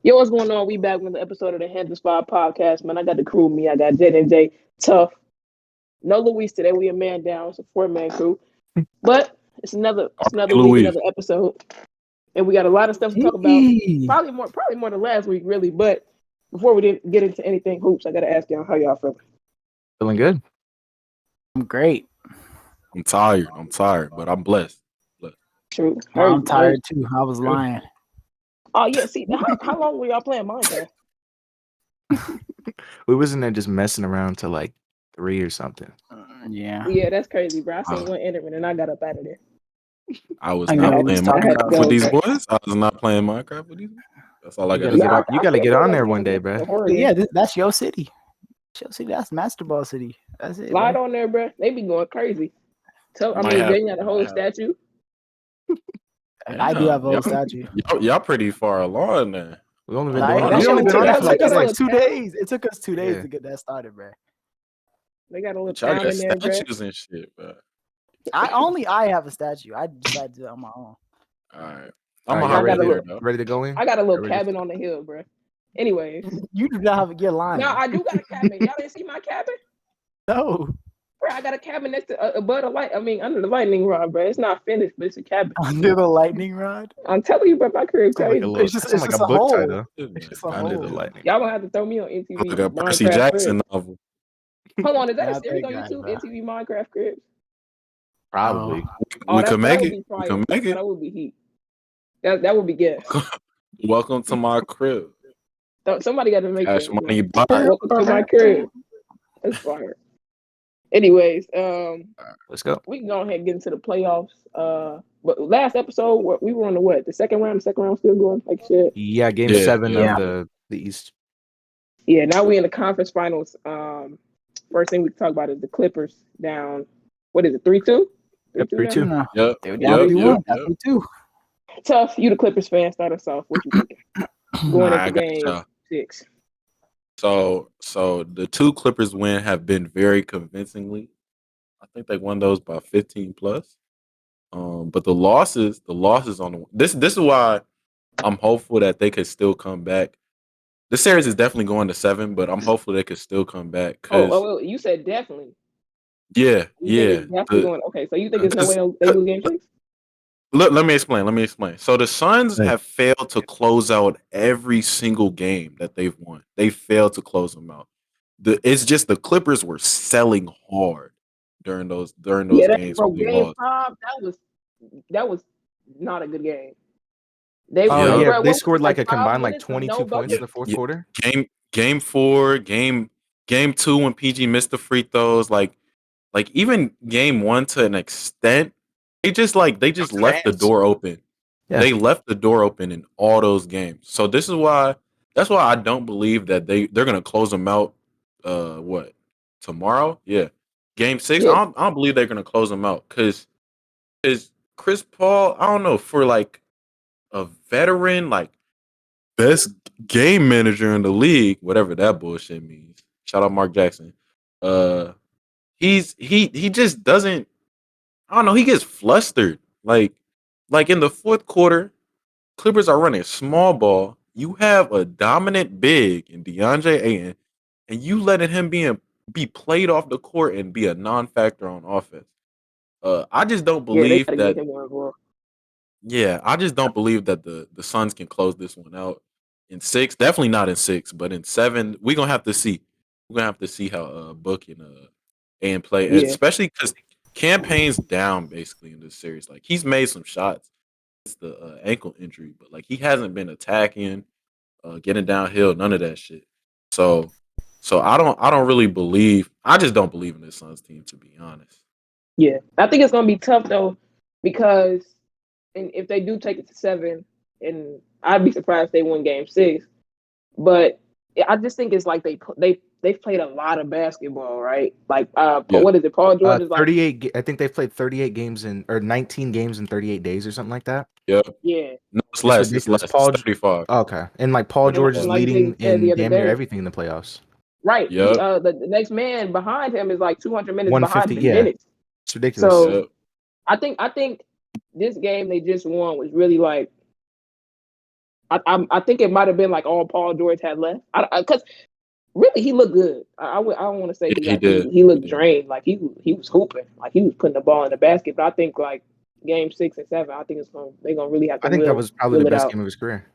Yo, what's going on? We back with the episode of the Hamptons podcast, man. I got the crew with me. I got Jen and Jay, Tough. No Luis today. We a man down. It's a 4-man crew. But it's another week, Louis. another episode. And we got a lot of stuff to talk about. Probably more than last week, really. But before we didn't get into anything hoops, I gotta ask y'all how y'all feeling. Feeling good. I'm great. I'm tired, but I'm blessed. True. I'm tired too. I was lying. Oh yeah, see, how long were y'all playing Minecraft? We wasn't there just messing around till like 3 or something. Yeah, that's crazy, bro. I seen one enderman and I got up out of there. I was not playing Minecraft with these boys. I was not playing Minecraft with these boys. That's all I got to say. You got to get on there one day, bro. Yeah, that's your city. That's Master Ball City. That's it. Slide on there, bro. They be going crazy. They got a whole statue. I do have a whole statue. Y'all pretty far along there. We only been doing it for like 2 days. It took us 2 days to get that started, bro. They got a little town in there, bro. Statues and shit, bro. I have a statue. I decided to do it on my own. All right. I'm ready to go in. I got a little cabin on the hill, bro. Anyways, you do not have a line. No, I do got a cabin. Y'all didn't see my cabin? No. Bro, I got a cabin next to above the light. I mean, under the lightning rod, bro. It's not finished, but it's a cabin. Under the lightning rod? I'm telling you, bro, my crib crazy. It's just like a book title. Under the lightning. Y'all gonna have to throw me on NTV. Like a Percy Jackson novel. Hold on, is that a series on YouTube? NTV Minecraft cribs? Probably. We can make it. We can make it. That would be heat. That would be good. Welcome to my crib. Somebody got to make Cash money buy. Welcome to my crib. That's fire. Anyways, let's go. We can go ahead and get into the playoffs. But last episode, we were on the second round? The second round still going like shit. Yeah, game 7 of the East. Yeah, now we're in the conference finals. First thing we can talk about is the Clippers down. What is it? 3-2? 3-2. Yep. They were down 3-1. Tough. You the Clippers fan. Start us off. What you thinking? Going into game 6. So the 2 Clippers win have been very convincingly. I think they won those by 15 plus. But the losses on this is why I'm hopeful that they could still come back. This series is definitely going to 7, but I'm hopeful they could still come back. Oh, you said definitely. Yeah. Okay, so you think there's no way they lose game 6? Look, let me explain. So the Suns have failed to close out every single game that they've won. They failed to close them out. It's just the Clippers were selling hard during those games. Bro, game 5, that was not a good game. They scored like a combined like 22 points in the fourth quarter. Game 4, game 2 when PG missed the free throws, like even game 1 to an extent. They just left the door open. Yeah. They left the door open in all those games. So that's why I don't believe that they're gonna close them out. Tomorrow? Yeah, game 6. Yeah. I don't believe they're gonna close them out because Chris Paul. I don't know, for like a veteran, like best game manager in the league, whatever that bullshit means. Shout out Mark Jackson. He just doesn't. I don't know. He gets flustered. Like in the fourth quarter, Clippers are running small ball. You have a dominant big in DeAndre Ayton, and you letting him be played off the court and be a non-factor on offense. I just don't believe that. Yeah, I just don't believe that the Suns can close this one out in 6. Definitely not in 6, but in 7, we're gonna have to see. We're gonna have to see how Book and play, especially because Campaign's down basically in this series. Like he's made some shots. It's the ankle injury, but like he hasn't been attacking, getting downhill, none of that shit. So I don't really believe. I just don't believe in this Suns team, to be honest. Yeah, I think it's gonna be tough though because, and if they do take it to 7, and I'd be surprised if they win game 6. But I just think it's like they've played a lot of basketball, right? Like, what is it? Paul George is like 38. I think they've played 38 games or 19 games in 38 days or something like that. Yeah. No, it's less. It's less. Paul, 35. Okay, and like Paul George is leading in damn near everything in the playoffs. Right. Yeah. The next man behind him is like 200 minutes behind him. Minutes. It's ridiculous. So I think this game they just won was really like I think it might have been like all Paul George had left. Because really he looked good. I don't want to say Yeah, he did. he looked drained. Like he was hooping. Like he was putting the ball in the basket. But I think like game 6 and 7, I think they're gonna really have to. I think that was probably the best game of his career.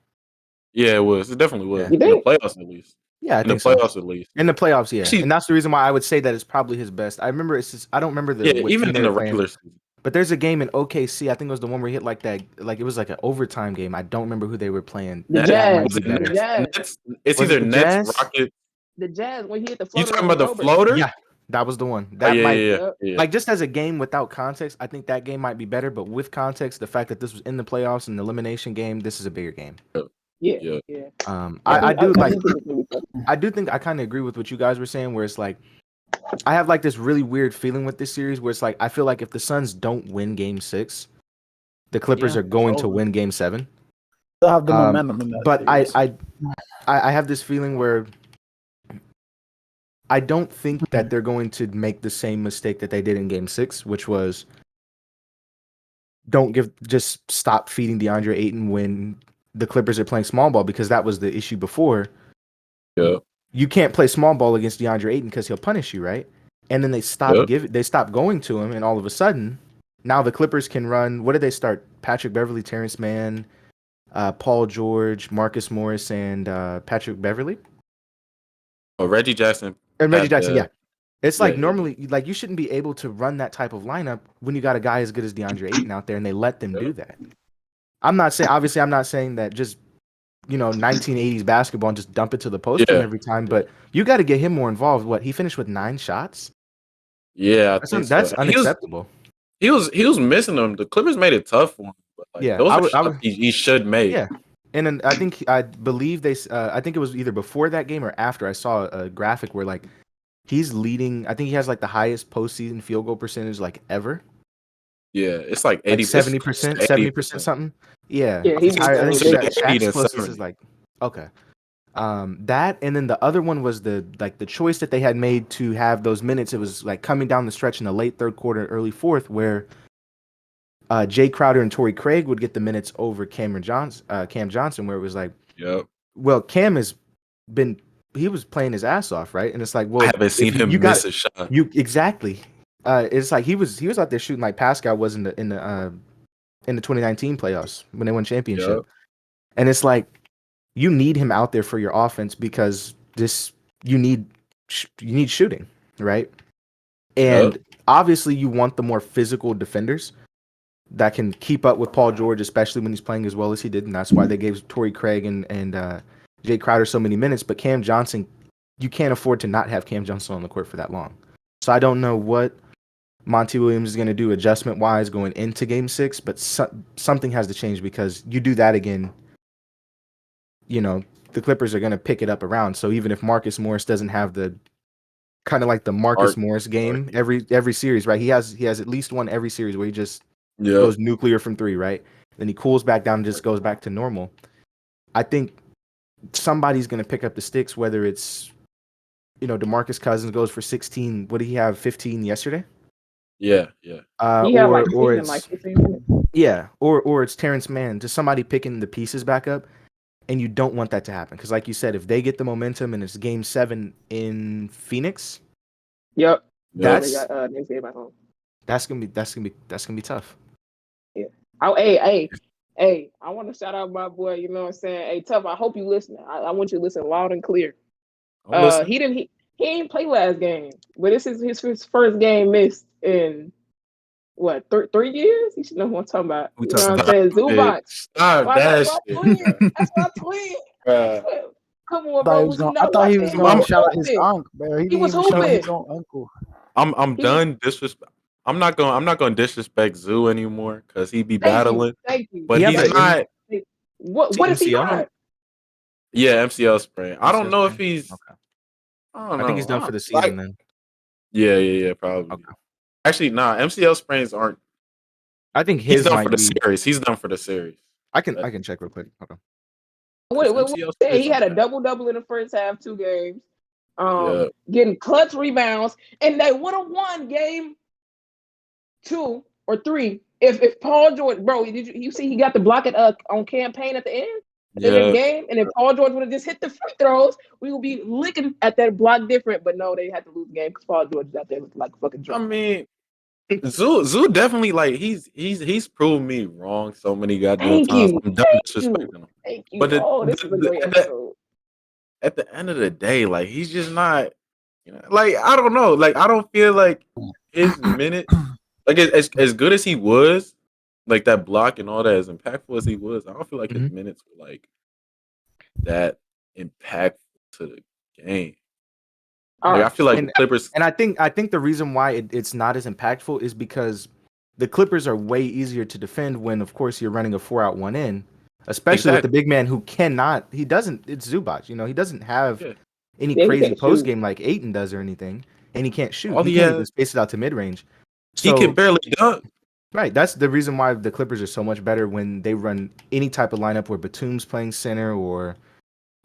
Yeah, it was. It definitely was. Yeah. You In the think? playoffs, at least. Yeah, I In the think so. playoffs, at least. In the playoffs, yeah. Actually- And that's the reason why I would say that it's probably his best. I remember I don't remember Yeah, what even team in they the were playing, regular season. but there's a game in OKC. I think it was the one where he hit like that, like it was like an overtime game. I don't remember who they were playing. The Nets? Jazz. might be The better. Jazz. It's Was it either the Nets, Jazz? Rockets. The Jazz when he hit the You floater. talking about the over floater? Yeah, that was the one. Oh, That might yeah. like just as a game without context, I think that game might be better. But with context, the fact that this was in the playoffs and the elimination game, this is a bigger game. Yeah. I do like. think it's gonna be tough. I do think I kind of agree with what you guys were saying, where it's like I have like this really weird feeling with this series, where it's like I feel like if the Suns don't win Game 6, the Clippers Yeah, are going it's to over. win Game 7. They'll have the momentum in that But series. I have this feeling where I don't think that they're going to make the same mistake that they did in Game 6, which was just stop feeding DeAndre Ayton when the Clippers are playing small ball, because that was the issue before. Yeah. You can't play small ball against DeAndre Ayton because he'll punish you, right? And then they stop going to him, and all of a sudden, now the Clippers can run. What did they start? Patrick Beverley, Terrence Mann, Paul George, Marcus Morris, and Patrick Beverley. Oh, Reggie Jackson. And Reggie Jackson, yeah. It's like yeah. normally, like you shouldn't be able to run that type of lineup when you got a guy as good as DeAndre Ayton out there, and they let them do that. I'm not saying that just 1980s basketball and just dump it to the post every time, but you got to get him more involved. What, he finished with 9 shots? Yeah, that's unacceptable. He was missing them. The Clippers made it tough for him. But like, those are shots he should make. Yeah, and then I believe I think it was either before that game or after. I saw a graphic where like he's leading. I think he has like the highest postseason field goal percentage like ever. Yeah, it's like 80%, 70% something. Yeah, Yeah, he's I think ridiculous. Shaq's closest is like okay. That, and then the other one was the choice that they had made to have those minutes. It was like coming down the stretch in the late third quarter, early fourth, where Jay Crowder and Torrey Craig would get the minutes over Cam Johnson, where it was like, well, Cam he was playing his ass off, right? And it's like, well, I haven't seen him miss a shot. Exactly. It's like he was out there shooting like Pascal was in the 2019 playoffs when they won championship, and it's like, you need him out there for your offense because you need shooting, right? And obviously you want the more physical defenders that can keep up with Paul George, especially when he's playing as well as he did, and that's why they gave Torrey Craig and Jay Crowder so many minutes. But Cam Johnson, you can't afford to not have Cam Johnson on the court for that long. So I don't know what Monty Williams is going to do adjustment-wise going into Game 6, but something has to change, because you do that again, the Clippers are going to pick it up around. So even if Marcus Morris doesn't have the kind of like the Marcus Morris game every series, right? He has at least one every series where he just goes nuclear from 3, right? Then he cools back down and just goes back to normal. I think somebody's going to pick up the sticks, whether it's, DeMarcus Cousins goes for 16. What did he have? 15 yesterday? Yeah. He had like 15 minutes. Yeah, or it's Terrence Mann, just somebody picking the pieces back up. And you don't want that to happen, because, like you said, if they get the momentum and it's Game 7 in Phoenix, that's gonna be tough. Yeah. Oh, hey, I want to shout out my boy. You know what I'm saying? Hey, Tough. I hope you listening. I want you to listen loud and clear. He ain't play last game, but this is his first game missed in what, 3 years? You should know what I'm talking about. You know what I'm saying? Zubac. That's my twin. Come on, bro. I thought he was going to shout out his uncle, bro. He was hooping. His own uncle. I'm done disrespect. I'm not going to disrespect Zoo anymore, because he be battling. Thank you. But he's not. What is he got? Yeah, MCL sprain. I don't know if he's. Okay. I don't know. I think he's done for the season then. Yeah, probably. Okay. Actually, MCL sprains aren't. I think he's done for the series. He's done for the series. I can check real quick. Hold on. Wait, he had a double in the first half, 2 games. Getting clutch rebounds, and they would have won game 2 or 3 if Paul George, bro. Did you see he got the block on campaign at the end? in this game. And if Paul George would have just hit the free throws, we would be licking at that block different. But no, they had to lose the game because Paul George is out there like fucking drunk. I mean, Zoo definitely like he's proved me wrong so many goddamn times. I'm done disrespecting him. Thank you. But This is a great episode. At the end of the day, like he's just not, like I don't know, like I don't feel like his minutes, like as good as he was, like that block and all that, as impactful as he was, I don't feel like his minutes were like that impactful to the game. Like, I feel like Clippers, and I think the reason why it's not as impactful is because the Clippers are way easier to defend when, of course, you're running a 4-out 1-in. Especially with the big man who cannot, it's Zubac, he doesn't have any crazy post game like Ayton does or anything, and he can't shoot. He can't even space it out to mid range. So, he can barely dunk. Right, that's the reason why the Clippers are so much better when they run any type of lineup where Batum's playing center or,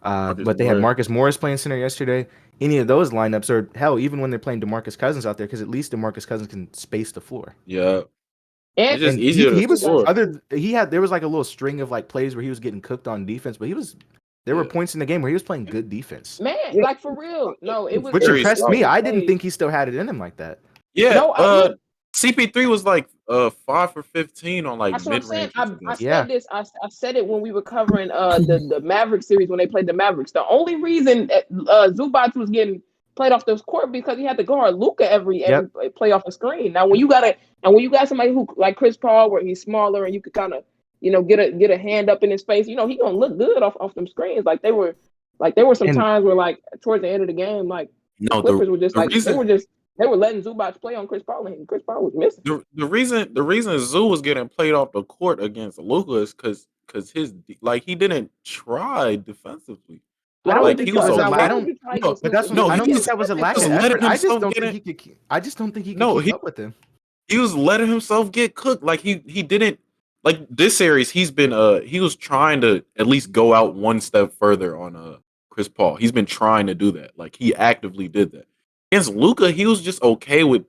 but they had Marcus Morris playing center yesterday. Any of those lineups, or hell, even when they're playing DeMarcus Cousins out there, because at least DeMarcus Cousins can space the floor. Yeah. And it's just easier there was like a little string of like plays where he was getting cooked on defense, but there were points in the game where he was playing good defense. Man, like for real. No, it was which impressed me. I didn't think he still had it in him like that. Yeah. No, CP3 was like 5 for 15 on like mid range. I said it when we were covering the Mavericks series when they played the Mavericks. The only reason Zubac was getting played off this court because he had to guard Luka every play off the screen. Now when you got somebody who like Chris Paul where he's smaller and you could kind of get a hand up in his face, he gonna look good off them screens. There were some times where like towards the end of the game the Clippers were just they were letting Zubac play on Chris Paul and Chris Paul was missing. The reason Zoo was getting played off the court against Luka is because his he didn't try defensively. I don't think that was a lack of effort. I just don't think he could keep up with him. He was letting himself get cooked. Like he didn't this series. He was trying to at least go out one step further on Chris Paul. He's been trying to do that. Like he actively did that against Luka. He was just okay with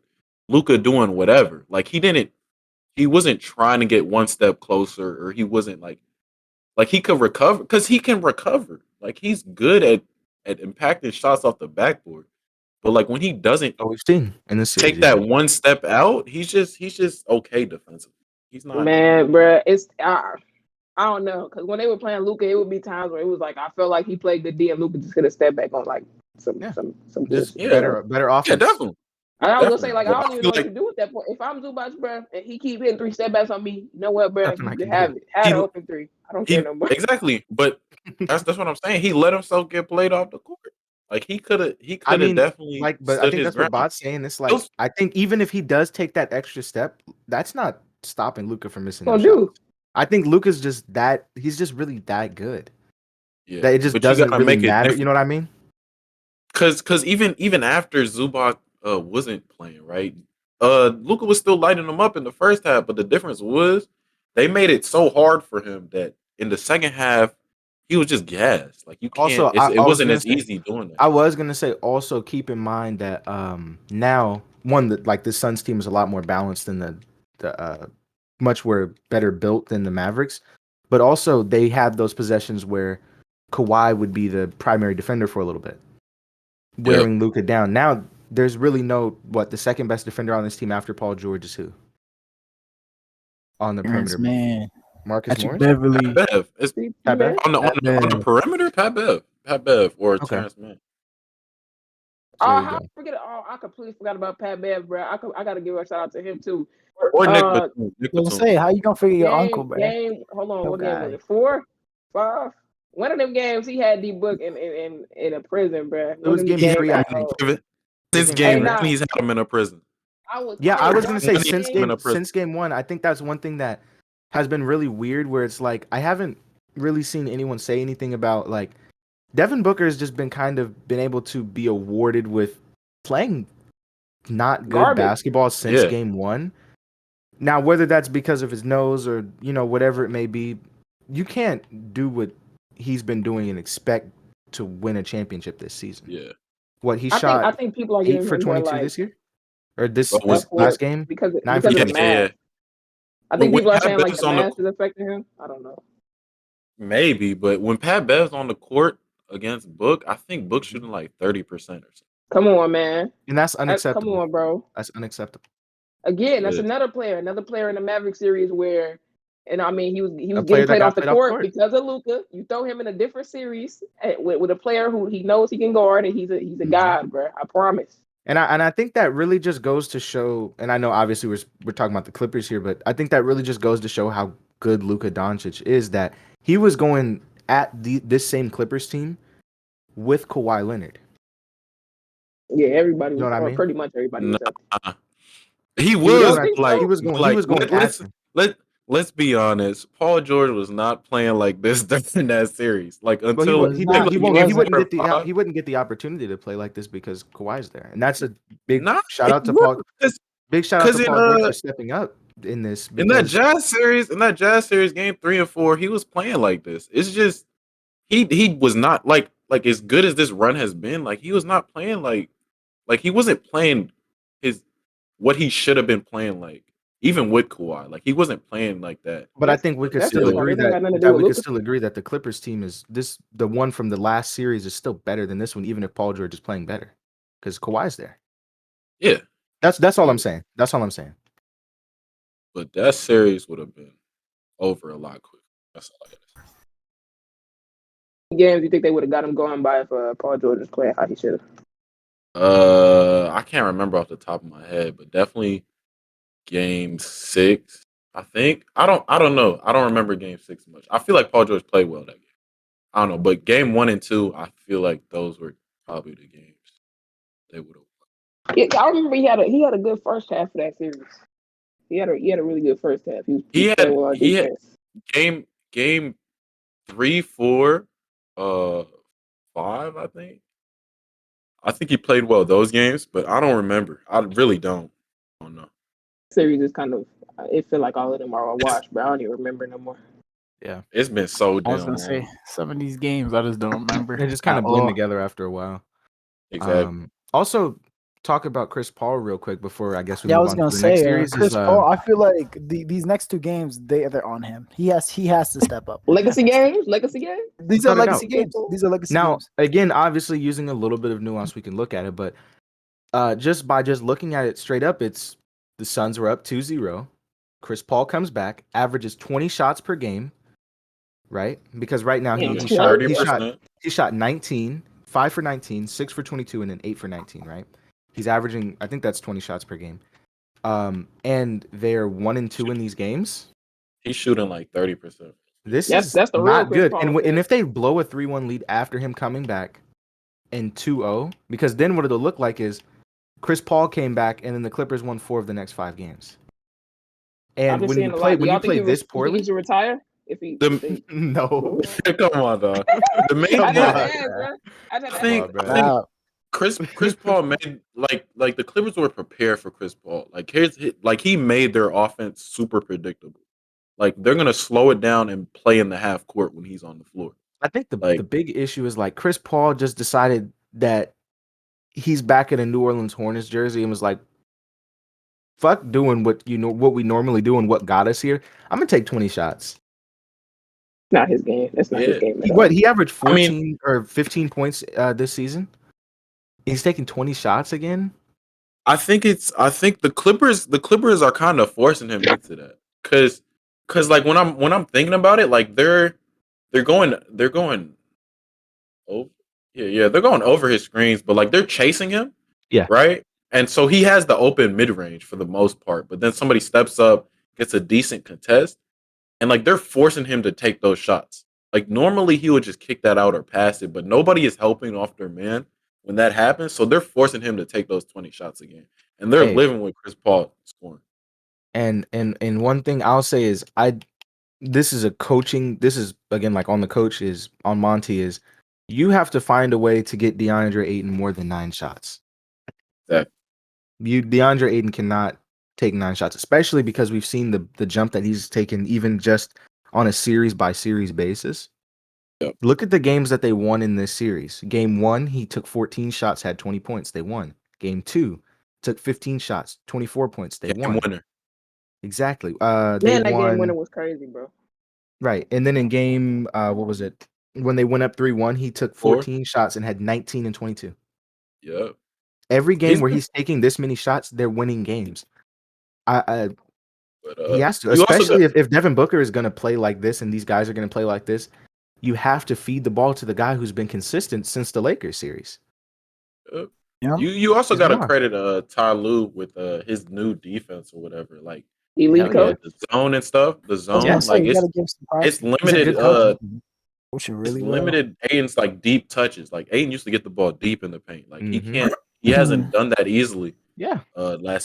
Luka doing whatever. Like he wasn't trying to get one step closer, or he wasn't like he could recover because he can recover. Like he's good at impacting shots off the backboard, but like when he doesn't, we've seen in this series, take that one step out, he's just okay defensively. He's not. Man, bro, it's I don't know, because when they were playing Luka, it would be times where it was like I felt like he played good D and Luka just could have stepped back on like some better offense. Yeah, definitely. I was gonna say I don't even know what to do with that point. If I'm Zubac, bro, and he keep hitting 3 step backs on me, you know what, bro? You have an open 3. I don't care no more. Exactly, but that's what I'm saying. He let himself get played off the court. Like he could have definitely. But I think that's what Bot's saying. It's like I think even if he does take that extra step, that's not stopping Luka from missing. I think Luka's just that he's just really that good. Yeah, that it just doesn't really matter. You know what I mean? Because even after Zubac wasn't playing, right? Luka was still lighting him up in the first half, but the difference was they made it so hard for him that in the second half he was just gassed. Like you can't. Also, it wasn't as easy doing that. I was gonna say also keep in mind that now the Suns team is a lot more balanced than the much more better built than the Mavericks, but also they have those possessions where Kawhi would be the primary defender for a little bit, wearing Luka down. Now there's really the second best defender on this team after Paul George is who? On the perimeter, man. Marcus Morris? Beverly. Pat Bev. It's Pat Bev? On the perimeter, Pat Bev or Terrence Mann. I completely forgot about Pat Bev, bro. I gotta give a shout out to him too. Or Nick Batum. Say, how you gonna figure your uncle, bro? Hold on, what game was it? 4, 5? One of them games he had D Book in a prison, bro. It was game 3, I think. This game, he's had him in a prison. I was gonna say since game 1, I think that's one thing that has been really weird. Where it's like I haven't really seen anyone say anything about like Devin Booker has just been been able to be awarded with playing not good basketball since game 1. Now, whether that's because of his nose or whatever it may be, you can't do what he's been doing and expect to win a championship this season. Yeah. What he shot? I think people are 8 for 22 this year, or this last game. Because of the math. I think people are saying like the math is affecting him. I don't know. maybe, but when Pat Bev's on the court against Book, I think Book's shooting like 30% or something. Come on, man. And that's unacceptable. Come on, bro. That's unacceptable. Again, that's another player in the Maverick series where, and I mean, he was getting played off the court because of Luka. You throw him in a different series with a player who he knows he can guard, and he's a god, bro. I promise. And I think that really just goes to show, and I know obviously we're talking about the Clippers here, but I think that really just goes to show how good Luka Doncic is, that he was going at this same Clippers team with Kawhi Leonard. Yeah, everybody was, you know what I mean? Pretty much everybody was up. He was like, he was going. Let's be honest. Paul George was not playing like this during that series. Like until he wouldn't get the opportunity to play like this because Kawhi's there, and that's a big shout out to Paul. Big shout out to Paul George for stepping up in this. In that Jazz series, game 3 and 4, he was playing like this. It's just he was not like as good as this run has been. Like he was not playing like he wasn't playing what he should have been playing like, even with Kawhi. Like he wasn't playing like that. But I think we could still agree that the Clippers team is the one from the last series is still better than this one, even if Paul George is playing better, because Kawhi's there. Yeah, that's all I'm saying. That's all I'm saying. But that series would have been over a lot quicker. That's all I gotta say. Games you think they would have got him going by if Paul George was playing how he should have? I can't remember off the top of my head, but definitely game 6. I think I don't know. I don't remember game 6 much. I feel like Paul George played well that game. I don't know, but game 1 and 2, I feel like those were probably the games they would have. Yeah, I remember he had a good first half of that series. He had a really good first half. He had game 3, 4, 5, I think. I think he played well those games, but I don't remember. I really don't. I don't know. Series is kind of, it feel like all of them are a wash, but I don't even remember no more. Yeah, it's been so damn. I was gonna say some of these games I just don't remember. They just kind of blend together after a while. Exactly. Also, talk about Chris Paul real quick before I guess we move on I was gonna to the say next series. Chris Paul. I feel like these next 2 games they're on him. He has to step up. Legacy games. These are legacy games. Now, again, obviously using a little bit of nuance, we can look at it, but just by looking at it straight up, it's the Suns were up 2-0. Chris Paul comes back, averages 20 shots per game, right? Because right now he shot 19, 5 for 19, 6 for 22, and then 8 for 19, right? He's averaging, I think that's 20 shots per game. And they're 1 and 2 in these games. He's shooting like 30%. That's the not good. And if they blow a 3-1 lead after him coming back in 2-0, because then what it'll look like is Chris Paul came back and then the Clippers won 4 of the next 5 games. And when you play this poorly, he should retire. No, come on, dog. The main I think Chris Paul made like the Clippers were prepared for Chris Paul. Like he made their offense super predictable. Like they're gonna slow it down and play in the half court when he's on the floor. I think the big issue is like Chris Paul just decided that he's back in a New Orleans Hornets jersey and was like, "Fuck doing what we normally do and what got us here. I'm gonna take 20 shots." Not his game. That's not his game. He averaged 14 or 15 points this season. He's taking 20 shots again. I think the Clippers are kind of forcing him into that because like when I'm thinking about it, like they're going over they're going over his screens, but like they're chasing him, right? And so he has the open mid range for the most part, but then somebody steps up, gets a decent contest, and like they're forcing him to take those shots. Like normally he would just kick that out or pass it, but nobody is helping off their man when that happens. So they're forcing him to take those 20 shots again. And they're living with Chris Paul scoring. And one thing I'll say is this is again like on the coach is on Monty is you have to find a way to get DeAndre Ayton more than 9 shots. DeAndre Ayton cannot take 9 shots, especially because we've seen the jump that he's taken even just on a series by series basis. Yep. Look at the games that they won in this series. Game 1, he took 14 shots, had 20 points. They won. Game 2, took 15 shots, 24 points. They won. Winner. Exactly. That game winner was crazy, bro. Right. And then in game, what was it? When they went up 3-1, he took 14 shots and had 19 and 22. Yep. Every game where he's taking this many shots, they're winning games. He has to, especially if Devin Booker is going to play like this and these guys are going to play like this. You have to feed the ball to the guy who's been consistent since the Lakers series. Yeah. You also got to credit Ty Lue with his new defense or whatever, like elite coach, the zone and stuff. The zone, like it's limited. Really limited Aiden's like deep touches. Like Aiden used to get the ball deep in the paint. Like he hasn't done that easily. Yeah.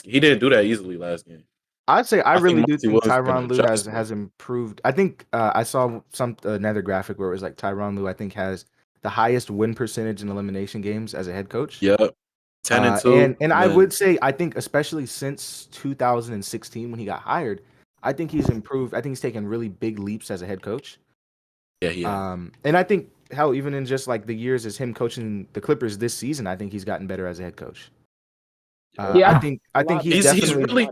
He didn't do that easily last game. I'd say I really do think Tyronn Lue has improved. I think I saw another graphic where it was like Tyronn Lue I think has the highest win percentage in elimination games as a head coach. Yep. 10-2. And I would say I think especially since 2016 when he got hired, I think he's improved. I think he's taken really big leaps as a head coach. Yeah. And I think hell, even in just like the years as him coaching the Clippers this season, I think he's gotten better as a head coach. I think he's definitely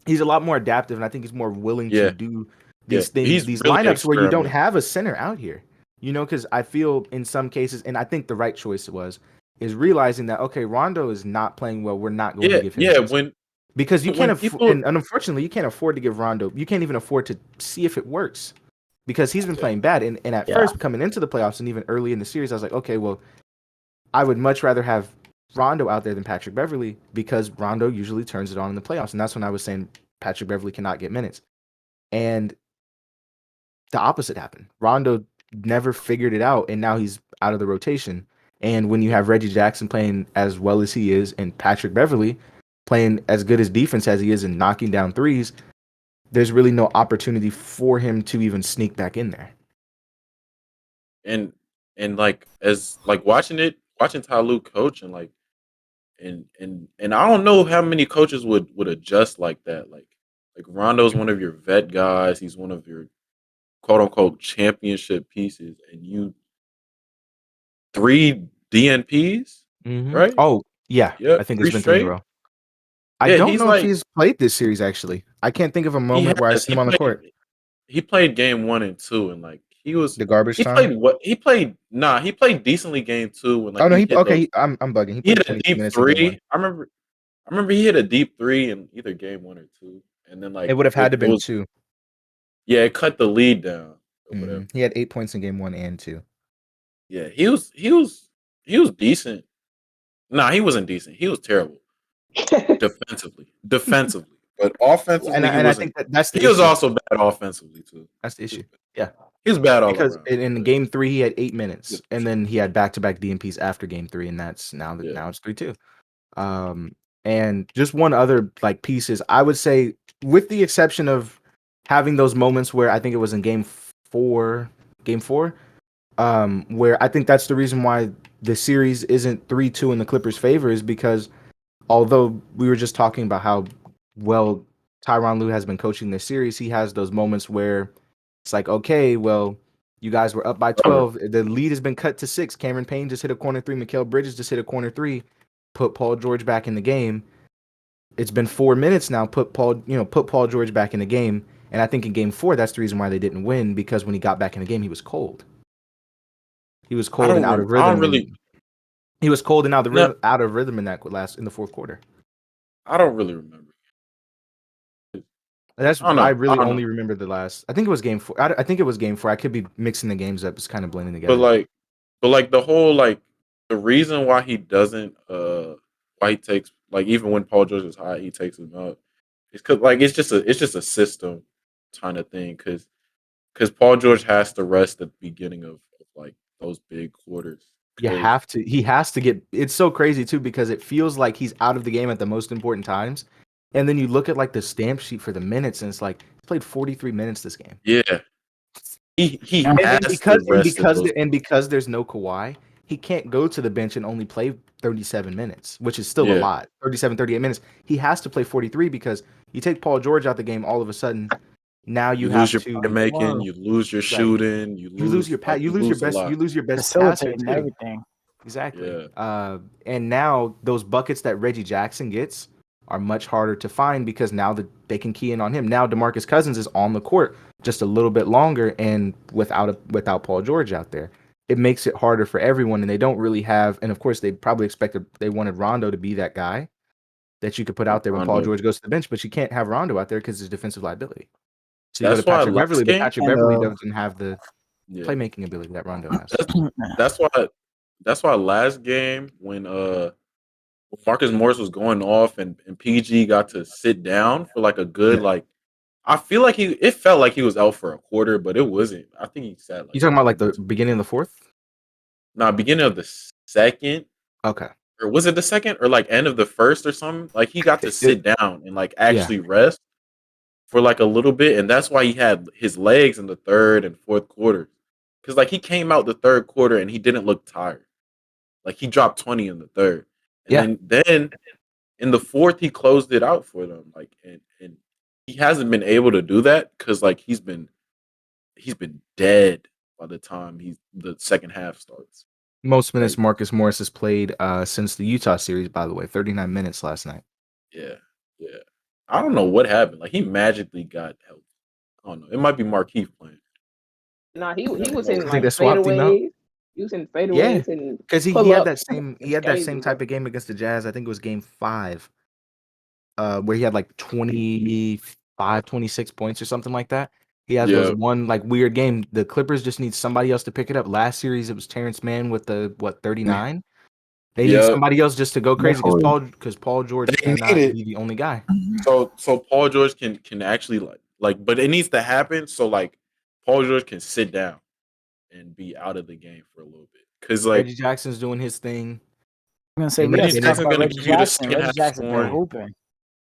he's a lot more adaptive, and I think he's more willing to do these things, these really lineups where you don't have a center out here. You know, because I feel in some cases, and I think the right choice is realizing that okay, Rondo is not playing well. We're not going to give him because you can't and unfortunately you can't afford to give Rondo. You can't even afford to see if it works because he's been playing bad. And at first coming into the playoffs and even early in the series, I was like, okay, well, I would much rather have Rondo out there than Patrick Beverley because Rondo usually turns it on in the playoffs, and that's when I was saying Patrick Beverley cannot get minutes, and the opposite happened. Rondo never figured it out, and now he's out of the rotation. And when you have Reggie Jackson playing as well as he is, and Patrick Beverley playing as good as defense as he is and knocking down threes, there's really no opportunity for him to even sneak back in there. And like as like watching Ty Lue coach and like and I don't know how many coaches would adjust like that. Like Rondo's one of your vet guys. He's one of your quote unquote championship pieces, and you 3 DNPs, right? Oh yeah, I think it's been 3 in a row. I don't know if he's played this series actually. I can't think of a moment where I see him on the court. He played game 1 and 2, and like he was the garbage time. He played decently game 2 when like I'm bugging. He hit a deep 3. I remember he hit a deep 3 in either game 1 or 2, and then like it would have had to been 2. Yeah, it cut the lead down. Or whatever. He had 8 points in game 1 and 2. Yeah, he was decent. Nah, he wasn't decent. He was terrible defensively, but offensively, and I think that's the he was also bad offensively too. That's the issue. Yeah, he was bad all because around. in game 3 he had 8 minutes, and then he had back-to-back DNPs after game 3, and that's now it's 3-2. And just one other like piece is I would say, with the exception of having those moments where I think it was in game 4, where I think that's the reason why the series isn't 3-2 in the Clippers' favor, is because although we were just talking about how well Tyronn Lue has been coaching this series, he has those moments where it's like, okay, well, you guys were up by 12. The lead has been cut to 6. Cameron Payne just hit a corner 3. Mikal Bridges just hit a corner 3. Put Paul George back in the game. It's been 4 minutes now. Put Paul George back in the game. And I think in game 4, that's the reason why they didn't win, because when he got back in the game, he was cold. He was cold and out of rhythm. He was cold and out of rhythm in the fourth quarter. I don't really remember. I really only remember the last. I think it was game 4. I think it was game 4. I could be mixing the games up. It's kind of blending together. But like the whole like the reason why he doesn't why he takes like even when Paul George is high, he takes him out. It's because like it's just a system kind of thing because Paul George has to rest at the beginning of like those big quarters. You have to. He has to get. It's so crazy too because it feels like he's out of the game at the most important times, and then you look at like the stamp sheet for the minutes, and it's like he played 43 minutes this game. Yeah, he because there's no Kawhi, he can't go to the bench and only play 37 minutes, which is still a lot. 37, 38 minutes. He has to play 43 because you take Paul George out the game, all of a sudden. Now you have lose your playmaking, you lose your shooting, you lose your best passer and everything. Exactly. Yeah. And now those buckets that Reggie Jackson gets are much harder to find because now that they can key in on him. Now DeMarcus Cousins is on the court just a little bit longer and without Paul George out there. It makes it harder for everyone, and they don't really have. And of course, they probably they wanted Rondo to be that guy that you could put out there when Paul George goes to the bench, but you can't have Rondo out there because it's defensive liability. So you go to Patrick Beverly, but Patrick Beverly doesn't have the playmaking ability that Rondo has. That's why last game when Marcus Morris was going off and PG got to sit down for like a good I feel like it felt like he was out for a quarter, but it wasn't. I think he sat. You talking about like the beginning of the fourth? No, beginning of the second. Okay. Or was it the second or like end of the first or something? Like he got to sit down and like actually rest for like a little bit, and that's why he had his legs in the third and fourth quarters. Because like he came out the third quarter and he didn't look tired. Like he dropped 20 in the third, and then in the fourth he closed it out for them. Like and he hasn't been able to do that because like he's been dead by the time the second half starts. Most minutes Marcus Morris has played since the Utah series, by the way, 39 minutes last night. Yeah. I don't know what happened. Like he magically got help. I don't know. It might be Markieff playing. Nah, he was in like fadeaways. He was in fadeaways and because he had that same type of game against the Jazz. I think it was game 5, where he had like 25, 26 points or something like that. He has those one like weird game. The Clippers just need somebody else to pick it up. Last series it was Terrence Mann with the 39. They need somebody else just to go crazy because Paul George cannot be the only guy. So Paul George can actually like, but it needs to happen so like Paul George can sit down and be out of the game for a little bit because like Reggie Jackson's doing his thing. I'm gonna say Reggie Jackson's gonna give you the second half scoring. Hooping.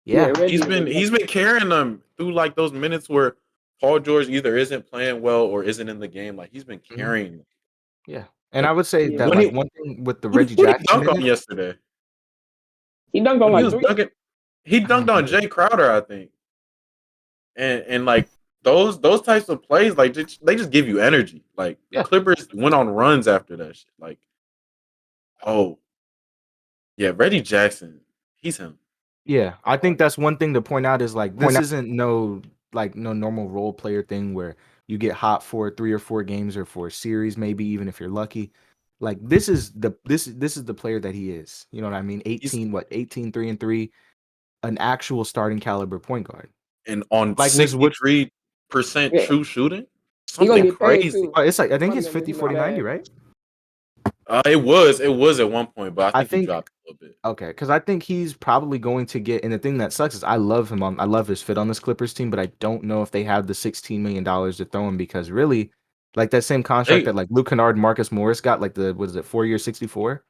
Yeah, he's been carrying them through like those minutes where Paul George either isn't playing well or isn't in the game. Like he's been carrying them. Yeah, and I would say that like one thing with the Reggie Jackson dunked on yesterday. He dunked on like 3. He dunked on Jay Crowder, I think. And like those types of plays, like they just give you energy. Like the Clippers went on runs after that shit. Like, Reggie Jackson, he's him. Yeah, I think that's one thing to point out is like this isn't no normal role player thing where you get hot for 3 or 4 games or for a series, maybe even if you're lucky. Like this is the player that he is. You know what I mean? 18, 3-3, an actual starting caliber point guard. And on like 63% true shooting. Something crazy. It's like I think it's 50-40-90, right? It was at one point, but I think he dropped a little bit. Okay, because I think he's probably going to get. And the thing that sucks is I love him. I love his fit on this Clippers team, but I don't know if they have the $16 million to throw him because really, like that same contract that like Luke Kennard, Marcus Morris got, like the 4 year 64.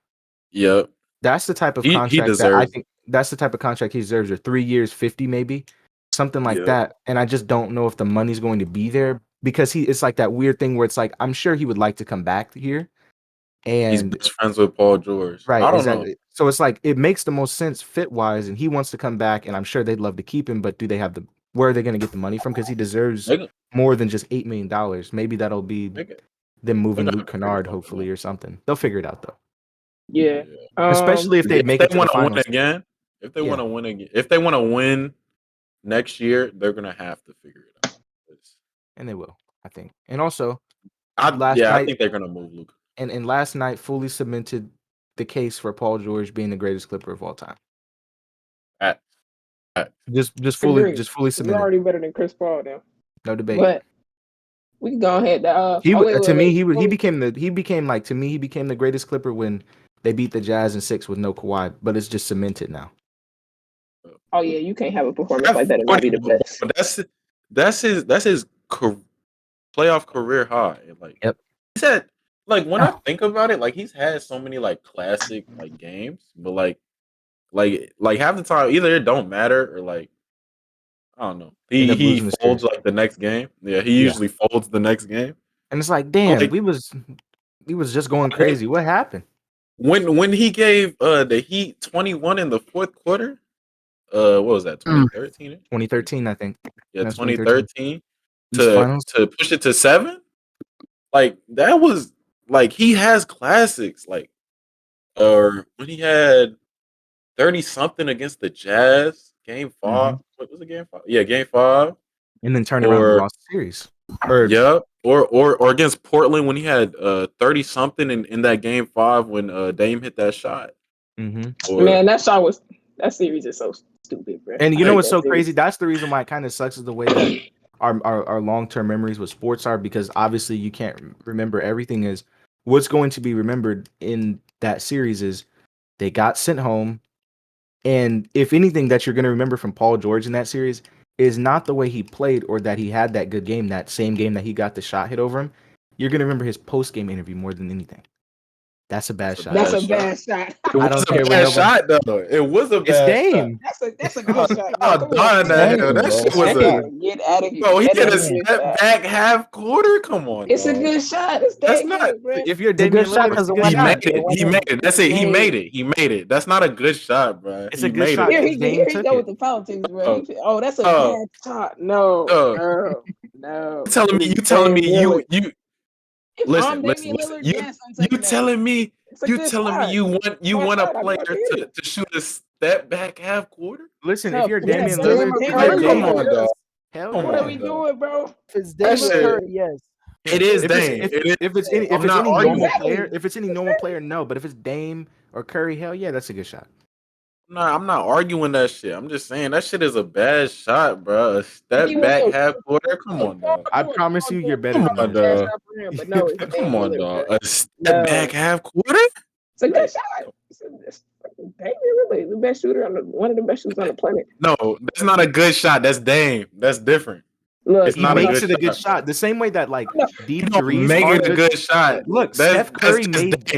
Yeah, that's the type of contract that I think that's the type of contract he deserves. Or 3 years 50 maybe, something like that. And I just don't know if the money's going to be there because it's like that weird thing where it's like I'm sure he would like to come back here. And he's best friends with Paul George. Right. I don't know. So it's like it makes the most sense fit wise, and he wants to come back, and I'm sure they'd love to keep him, but do they have where are they going to get the money from? Because he deserves more than just $8 million. Maybe that'll be them moving Luke Kennard, hopefully, or something. They'll figure it out though. Yeah. Especially if they make it to the finals. Win again. If they want to win again. If they want to win next year, they're gonna have to figure it out. And they will, I think. And also I think they're gonna move Luke. And last night fully cemented the case for Paul George being the greatest Clipper of all time. Just fully cemented. He's already better than Chris Paul now. No debate. But we can go ahead. He became the greatest Clipper when they beat the Jazz in 6 with no Kawhi, but it's just cemented now. Oh yeah, you can't have a performance like that and not be the best. But that's his playoff career high. Like he said. Like when I think about it, like he's had so many like classic like games, but like half the time either it don't matter or like I don't know. He folds like the next game. Yeah, he usually folds the next game. And it's like, damn, we was just going crazy. What happened? When he gave the Heat 21 in the fourth quarter, what was that? 2013? 2013, I think. Yeah, 2013 to push it to 7. Like that was. Like he has classics, like, or when he had 30 something against the Jazz. Game 5. What was it? Game 5. Yeah, Game 5. And then turn around and lost the series. Or against Portland when he had 30 something in that Game 5 when Dame hit that shot. Man, that series is so stupid, bro. And you know what's so crazy? That's the reason why it kind of sucks is the way that our long-term memories with sports are, because obviously you can't remember everything. Is what's going to be remembered in that series is they got sent home. And if anything that you're going to remember from Paul George in that series is not the way he played or that he had that good game, that same game that he got the shot hit over him, you're going to remember his post-game interview more than anything. That's a bad shot. That's a bad shot. I don't care what shot though. It was a bad Dame. shot. That's a good shot. That shit was get out of here. Bro, he did a step back half quarter. Come on. It's a good shot. That's not. If you're Damian Lillard, he made it. That's it. He made it. That's not a good shot, bro. It's a good shot. Here he go with the politics, bro. Oh, that's a bad shot. No. You telling me you. Listen. You telling me you want a player to shoot a step back half quarter? Listen, if you're Damian Lillard, come on, dog. What are we doing, bro? It's Dame Curry, yes. It is Dame. If it's any normal player, no. But if it's Dame or Curry, hell yeah, that's a good shot. I'm not arguing that shit. I'm just saying that shit is a bad shot, bro. A step back half quarter. Come on, dog. I promise you, you're better than that. Come on, dog. A step back half quarter. It's a good shot. Dame really the best shooter one of the best shooters on the planet. No, that's not a good shot. That's Dame. That's different. Look, it's not makes it a good shot. The same way that like deep threes make it a good shot. Look, Steph Curry made deep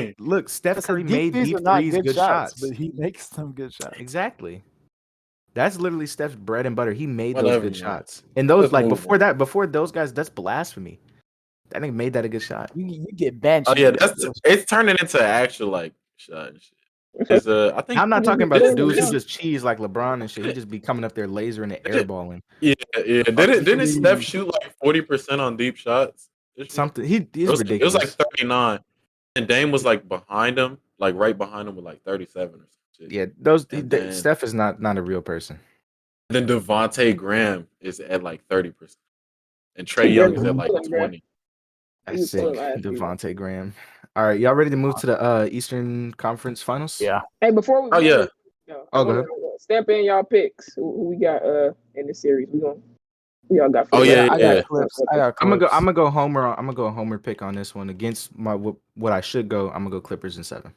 threes good shots, but he makes them good shots. Exactly. That's literally Steph's bread and butter. He made those good shots. And those before those guys, that's blasphemy. That nigga made that a good shot. You get benched. Oh yeah, it's turning into an actual like shot and shit. I think I'm not talking about the dudes who just cheese like LeBron and shit. He just be coming up there lasering and airballing. Yeah. Didn't Steph shoot like 40% on deep shots? Something he's ridiculous. It was like 39, and Dame was like behind him, like right behind him with like 37 or something. Yeah, Steph is not a real person. Then Devontae Graham is at like 30%, and Trae Young is at like 20. That's sick, Devontae Graham. All right, y'all ready to move to the Eastern Conference Finals? Yeah. Hey, before we go ahead. Stamp in y'all picks. Who we got in the series? We all got. I got clips. I'm gonna go Homer. I'm gonna go Homer pick on this one against my what I should go. I'm gonna go Clippers in 7.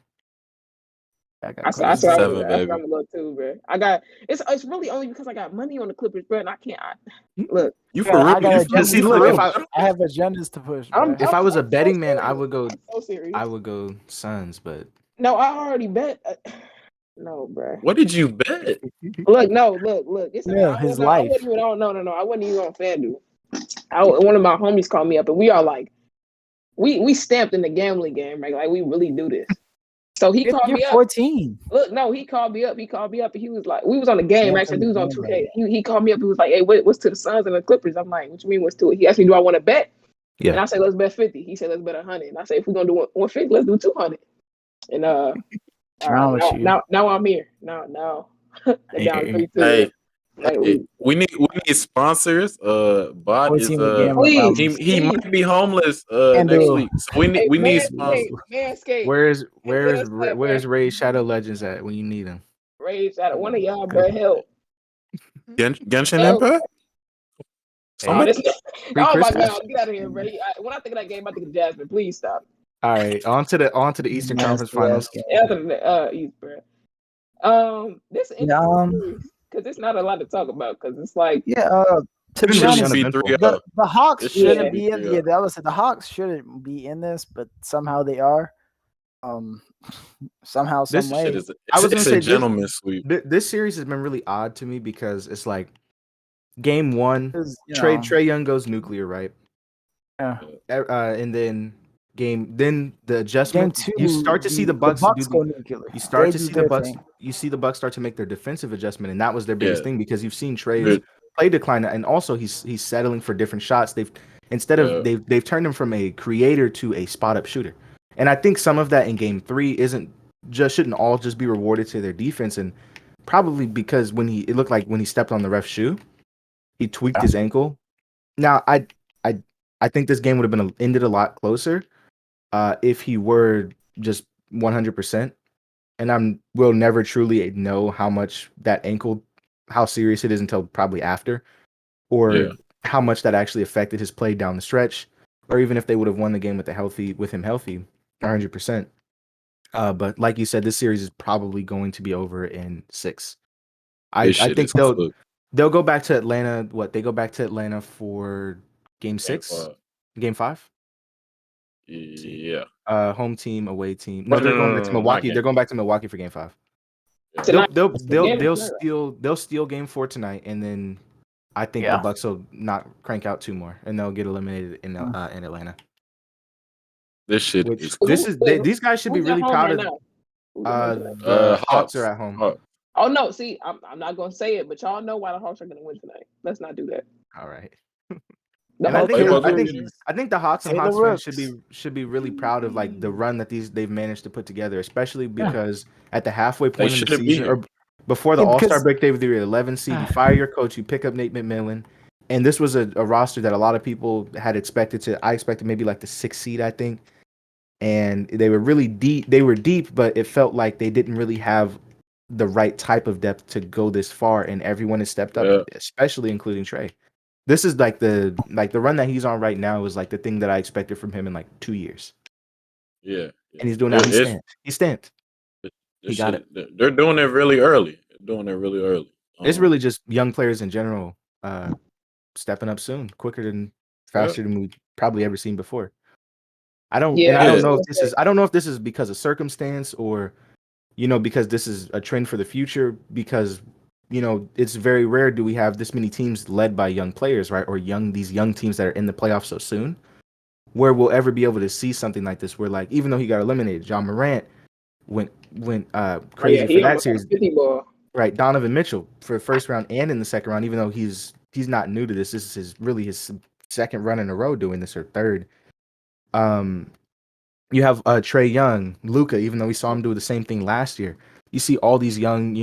I saw 7, baby. I'm gonna go too, bro. It's really only because I got money on the Clippers, bro. And I can't look. You for real? I have agendas to push. If I was a betting man, I would go. I would go Suns, but no, I already bet. No, bro. What did you bet? Look. It's his life. No. I wasn't even on FanDuel. One of my homies called me up, and we are like, we stamped in the gambling game, right? Like we really do this. So he called me up. 14. Look, no, he called me up. And he was like, we was on the game, right? So he was on 2K. He called me up. He was like, hey, what's to the Suns and the Clippers? I'm like, what you mean, what's to it? He asked me, do I want to bet? Yeah. And I said, let's bet 50. He said, let's bet 100. And I said, if we're gonna do 150, let's do 200. And now I'm here. Now down 3-2. Hey. We need sponsors. Bot is he might be homeless next week. So we need sponsors. Where's Ray's Shadow Legends at when you need him? Ray's Shadow, one of y'all, bro, help. Genshin Impact? Oh my God, get out of here, bro. When I think of that game, I think of Jasmine. Please stop. All right, on to the Eastern Conference Finals. East, bro. This because it's not a lot to talk about because it's like to be honest, the Hawks shouldn't be in the Hawks shouldn't be in this, but somehow they are. Somehow, some way. I was gonna say gentleman's sweep. This series has been really odd to me because it's like game 1, Trae Young goes nuclear, right? Yeah. And then the adjustment. Game 2, you start to see the Bucks go nuclear. You start to see the Bucks. You see the Bucks start to make their defensive adjustment, and that was their biggest thing because you've seen Trae's play decline, and also he's settling for different shots. They've turned him from a creator to a spot up shooter, and I think some of that in game 3 isn't shouldn't all just be rewarded to their defense, and probably because it looked like when he stepped on the ref's shoe, he tweaked his ankle. Now, I think this game would have been ended a lot closer if he were just 100%. And we'll never truly know how serious it is until probably after, or how much that actually affected his play down the stretch, or even if they would have won the game with him healthy, 100%. But like you said, this series is probably going to be over in 6. I think they'll go back to Atlanta. They go back to Atlanta for game 6, game 5. Yeah. Home team, away team. No, they're going back to Milwaukee. They're going back to Milwaukee for game 5. They'll steal game 4 tonight, and then I think the Bucks will not crank out 2 more, and they'll get eliminated in Atlanta. These guys should be really proud of. The Hawks are at home. Oh no! See, I'm not gonna say it, but y'all know why the Hawks are gonna win tonight. Let's not do that. All right. I think the Hawks and Hawks fans should be really proud of like the run that they've managed to put together, especially because at the halfway point in the season or before the All-Star break, they were the 11 seed. You fire your coach, you pick up Nate McMillan, and this was a roster that a lot of people had expected. I expected maybe like the 6th seed, I think, and they were really deep. They were deep, but it felt like they didn't really have the right type of depth to go this far, and everyone has stepped up, especially including Trey. This is like the run that he's on right now is like the thing that I expected from him in like 2 years. Yeah. And he's doing that. He stamped. He got it. They're doing it really early. It's really just young players in general stepping up soon, faster than we've probably ever seen before. I don't know if this is because of circumstance or because this is a trend for the future, because it's very rare do we have this many teams led by young players, right? Or these young teams that are in the playoffs so soon, where we'll ever be able to see something like this, where like, even though he got eliminated, John Morant went crazy for that series. Right. Donovan Mitchell for the first round and in the second round, even though he's not new to this. This is his second run in a row doing this, or third. You have Trey Young, Luka, even though we saw him do the same thing last year. You see all these young,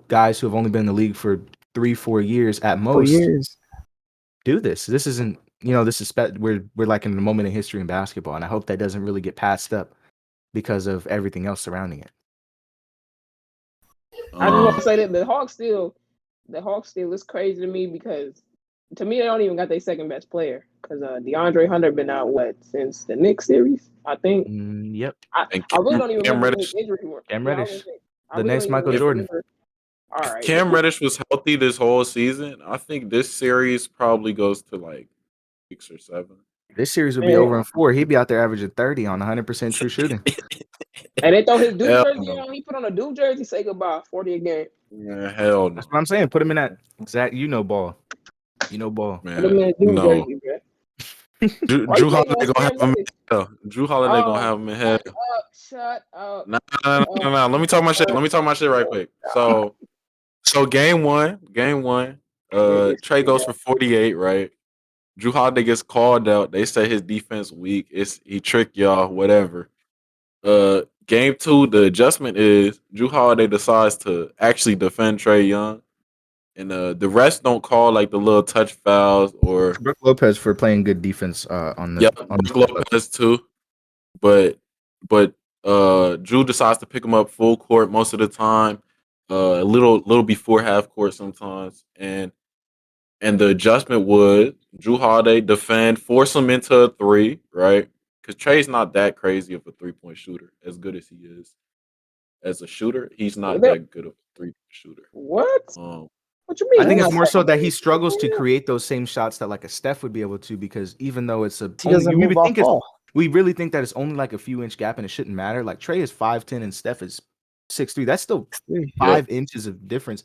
guys who have only been in the league for 3-4 years at most. 4 years. Do this. This isn't, we're like in a moment in history in basketball, and I hope that doesn't really get passed up because of everything else surrounding it. I just want to say that the Hawks still is crazy to me, because to me they don't even got their second best player, because DeAndre Hunter been out since the Knicks series, I think. Yep. I really don't even remember his injury. Cam Reddish, the next Michael Jordan. All right. Cam Reddish was healthy this whole season. I think this series probably goes to like 6 or 7. This series would be over in 4. He'd be out there averaging 30 on 100% true shooting. And they throw his Duke jersey on. He put on a Duke jersey, say goodbye, 40 a game. Yeah, hell no. That's what I'm saying. Put him in that exact, ball. Ball. Man, put him in Duke jersey, bro. Drew Holiday gonna have him in hell. Drew Holiday gonna have him in hell. Shut up. No. Let me talk my shit right quick. So game one, Trey goes for 48, right? Drew Holiday gets called out. They say his defense weak. He tricked y'all, whatever. Game 2, the adjustment is Drew Holiday decides to actually defend Trey Young. And the rest don't call like the little touch fouls or Brook Lopez for playing good defense on the Brook Lopez too. But Drew decides to pick him up full court most of the time, a little before half court sometimes, and the adjustment would Drew Holiday defend, force him into a 3, right? Because Trey's not that crazy of a 3-point shooter, as good as he is as a shooter. He's not that good of a 3-point shooter. What? What you mean? I think it's more so that he struggles to create those same shots that like a Steph would be able to, because even though we really think that it's only like a few inch gap and it shouldn't matter. Like Trey is 5'10" and Steph is 6'3". That's still 5 inches of difference.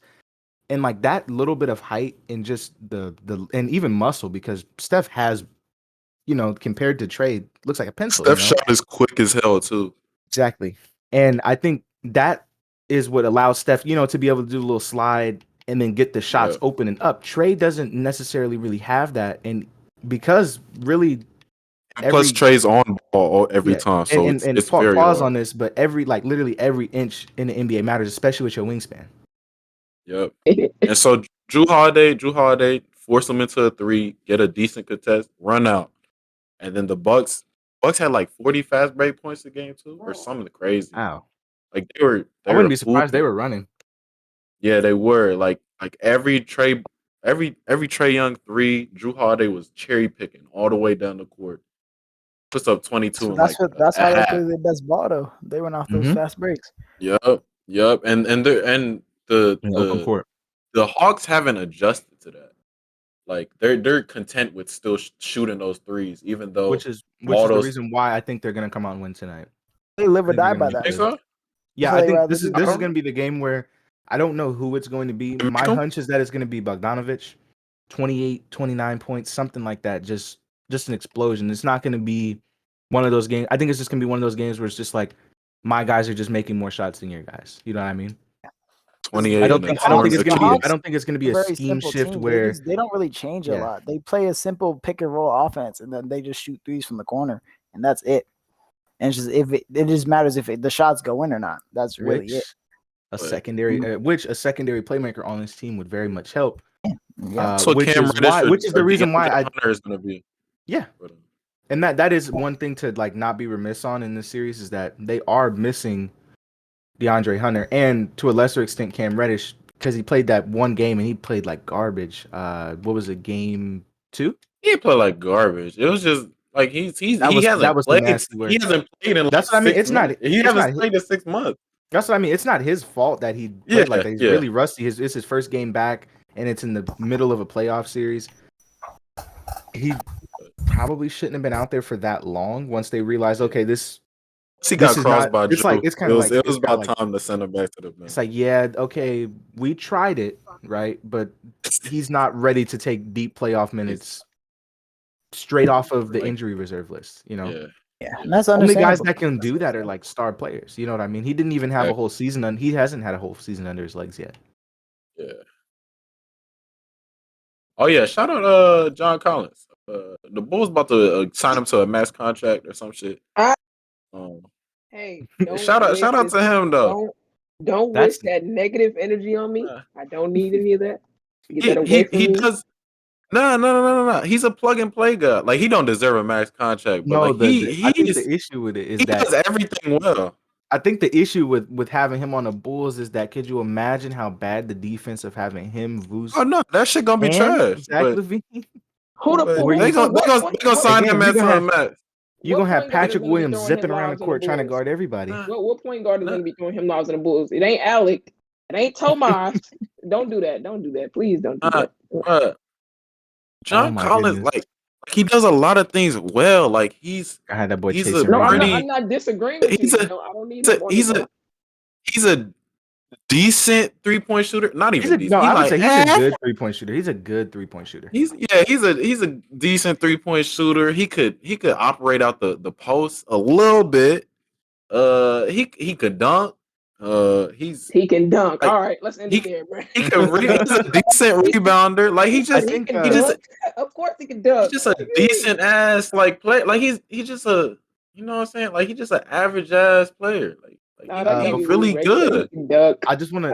And like that little bit of height and just the and even muscle, because Steph has, compared to Trey, looks like a pencil. Steph shot is quick as hell too. Exactly. And I think that is what allows Steph, to be able to do a little slide and then get the shots open and up. Trey doesn't necessarily really have that. And because really plus Trey's on ball every time, so and it's very pause hard. on this, but literally every inch in the NBA matters, especially with your wingspan. Yep. And so Drew Holiday force him into a three, get a decent contest, run out, and then the Bucks had like 40 fast break points a game too, or something crazy. Wow. Like they were. I wouldn't be surprised they were running. Yeah, they were. Like every Trey Young three, Drew Holiday was cherry picking all the way down the court. Puts up 22. So and that's how they play their best ball though. They went off those fast breaks. Yep. And the Hawks haven't adjusted to that. Like they're content with still shooting those threes, even though which is the reason why I think they're gonna come out and win tonight. They live or die by that. Think so? Yeah, I think this is gonna be the game where I don't know who it's going to be. My hunch is that it's gonna be Bogdanovich, 28, 29 points, something like that. Just an explosion. It's not gonna be one of those games. I think it's just gonna be one of those games where it's just like my guys are just making more shots than your guys. You know what I mean? 28. I don't think it's gonna be a scheme shift where they don't really change a lot. They play a simple pick and roll offense, and then they just shoot threes from the corner, and that's it. And it's just it just matters if the shots go in or not. That's really it. A secondary playmaker on this team would very much help. Yeah. Which is the reason why Hunter is gonna be. Yeah. And that is one thing to like not be remiss on in this series is that they are missing DeAndre Hunter and to a lesser extent Cam Reddish because he played that one game and he played like garbage. What was it, game 2? He played like garbage. It was just like he hasn't played. He hasn't played in. That's what I mean. He hasn't played in 6 months. That's what I mean. It's not his fault that he played like that. He's really rusty. It's his first game back, and it's in the middle of a playoff series. He probably shouldn't have been out there for that long. Once they realized, okay, he got crossed by Drew. It was about time to send him back to the bench. It's like, yeah, okay, we tried it, right? But he's not ready to take deep playoff minutes straight off of the injury reserve list, you know? Yeah, and that's only guys that can do that are like star players. You know what I mean? He didn't even have a whole season. He hasn't had a whole season under his legs yet. Yeah. Oh yeah, shout out John Collins. The Bulls about to sign him to a max contract or some shit. Hey, shout out to him though. Don't wish that negative energy on me. I don't need any of that. Get that away from me. Does. No. He's a plug and play guy. Like he don't deserve a max contract. But I think the issue with it is he does everything well. I think the issue with having him on the Bulls is that could you imagine how bad the defense of having him, Vooch? Oh no, that shit gonna be trash. Exactly. Hold up, they gonna sign him at some max. You're gonna have Patrick Williams zipping around the court trying to guard everybody. What point guard is gonna be throwing him lobs in the Bulls? It ain't Alec. It ain't Tomas. Don't do that. Don't do that. Please don't do that. John Collins, like he does a lot of things well. Like I had that boy chasing. I'm not disagreeing with you. I don't need he's a decent 3-point shooter. Not even decent. I would say he's a good 3-point shooter. He's a good 3-point shooter. He's a decent 3-point shooter. He could operate out the post a little bit. He could dunk. He can dunk. Like, all right, let's end it there, bro. He's a decent rebounder. Like of course he can dunk. He's just a decent ass like play. Like he's just a, you know what I'm saying? Like he's just an average ass player. He's really good. I just want to.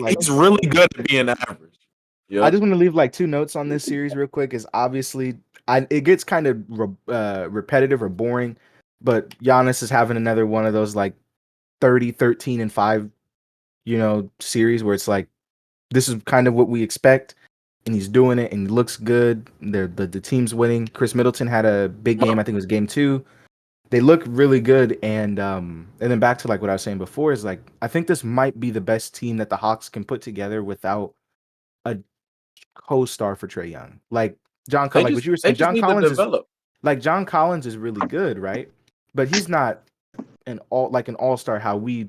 He's really good at being average. Yep. I just want to leave like 2 notes on this series real quick. Is obviously it gets kind of repetitive or boring, but Giannis is having another one of those like 30, 13, and 5, series where it's like this is kind of what we expect, and he's doing it, and he looks good. The team's winning. Chris Middleton had a big game. I think it was game 2. They look really good, and then back to like what I was saying before is like I think this might be the best team that the Hawks can put together without a co-star for Trae Young. Like John, like what you were saying, John Collins is really good, right? But he's not an all-star how we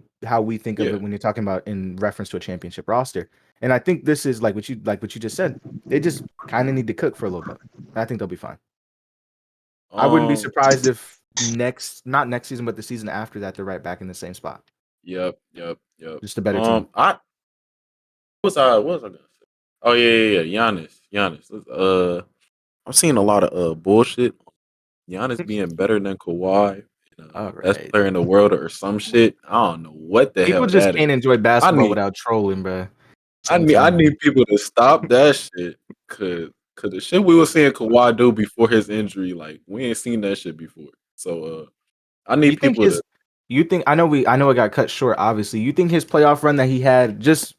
think of it when you're talking about in reference to a championship roster. And I think this is like what you just said. They just kind of need to cook for a little bit. I think they'll be fine. I wouldn't be surprised if not next season, but the season after that, they're right back in the same spot. Yep. Just a better team. What was I gonna say? Oh yeah. Giannis. I'm seeing a lot of bullshit Giannis being better than Kawhi, best right. player in the world, or some shit. I don't know what the People hell just that can't is. enjoy basketball without trolling, bro. I need people to stop that shit, cause the shit we were seeing Kawhi do before his injury, like we ain't seen that shit before. So I need people to. You think I know it got cut short, obviously. You think his playoff run that he had just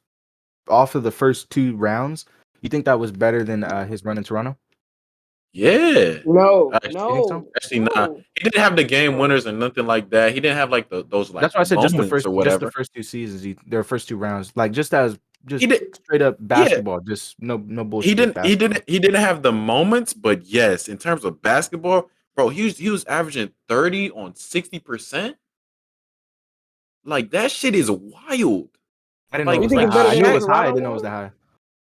off of the first 2 rounds, you think that was better than his run in Toronto? Yeah. No, Actually, not. He didn't have the game winners and nothing like that. He didn't have like those like. That's why I said just the first 2 seasons, their first 2 rounds, like just straight up basketball, just no bullshit. He didn't have the moments, but yes, in terms of basketball, bro, he was averaging 30 on 60%. Like that shit is wild. I didn't know it was that high. I knew it was high. I didn't know it was that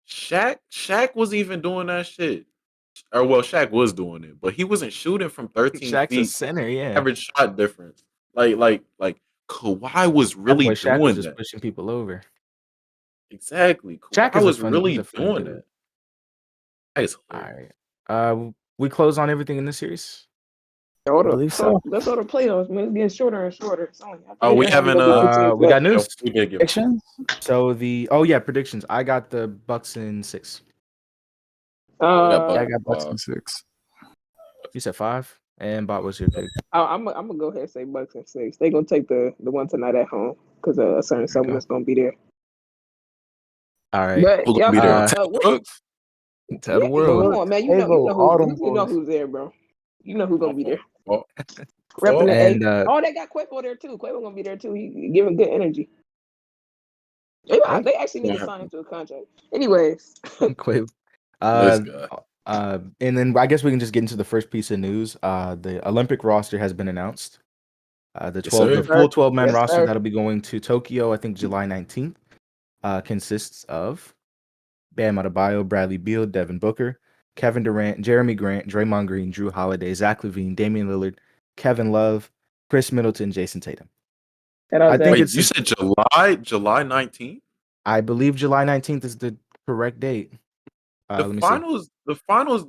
high. Shaq was even doing that shit. Or well, Shaq was doing it, but he wasn't shooting from 13 Shaq's feet. a center, yeah. Average shot difference. Like Kawhi was really Shaq doing was just that. pushing people over. Exactly. Shaq was really doing that. All right. We close on everything in this series. I believe so. Let's go to playoffs, man. It's getting shorter and shorter. We haven't. We got news. We did give predictions. So predictions. I got the Bucks in 6. I got Bucks in 6. You said 5, and Bot, what's your pick? I'm gonna go ahead and say Bucks in 6. They're gonna take the one tonight at home because a certain someone's gonna be there. All right, but who's gonna be there? Tell the world. Come on, man. You know who's there, bro. You know who's gonna be there. Repping the A. They got Quavo there too. Quavo gonna be there too. He giving good energy. They actually need to sign him to a contract. Anyways, Quavo. And then I guess we can just get into the first piece of news. The Olympic roster has been announced. The full 12-man roster that'll be going to Tokyo, I think July 19th, consists of Bam Adebayo, Bradley Beal, Devin Booker, Kevin Durant, Jeremy Grant, Draymond Green, Drew Holiday, Zach LaVine, Damian Lillard, Kevin Love, Chris Middleton, Jason Tatum. I think you said July 19th? I believe July 19th is the correct date. The finals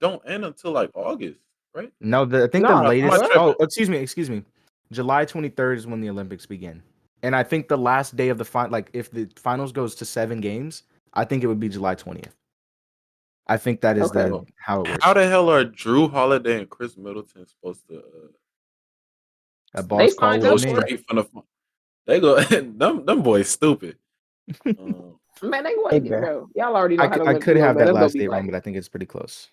don't end until like August, right? No, I think the latest. Excuse me. July 23rd is when the Olympics begin, and I think the last day of the final, like if the finals goes to 7 games, I think it would be July 20th. I think that is how it works. How the hell are Drew Holiday and Chris Middleton supposed to? A boss call go straight from the. They go. them boys stupid. Man, they wait, bro. Y'all already know I could have that last date wrong, but I think it's pretty close.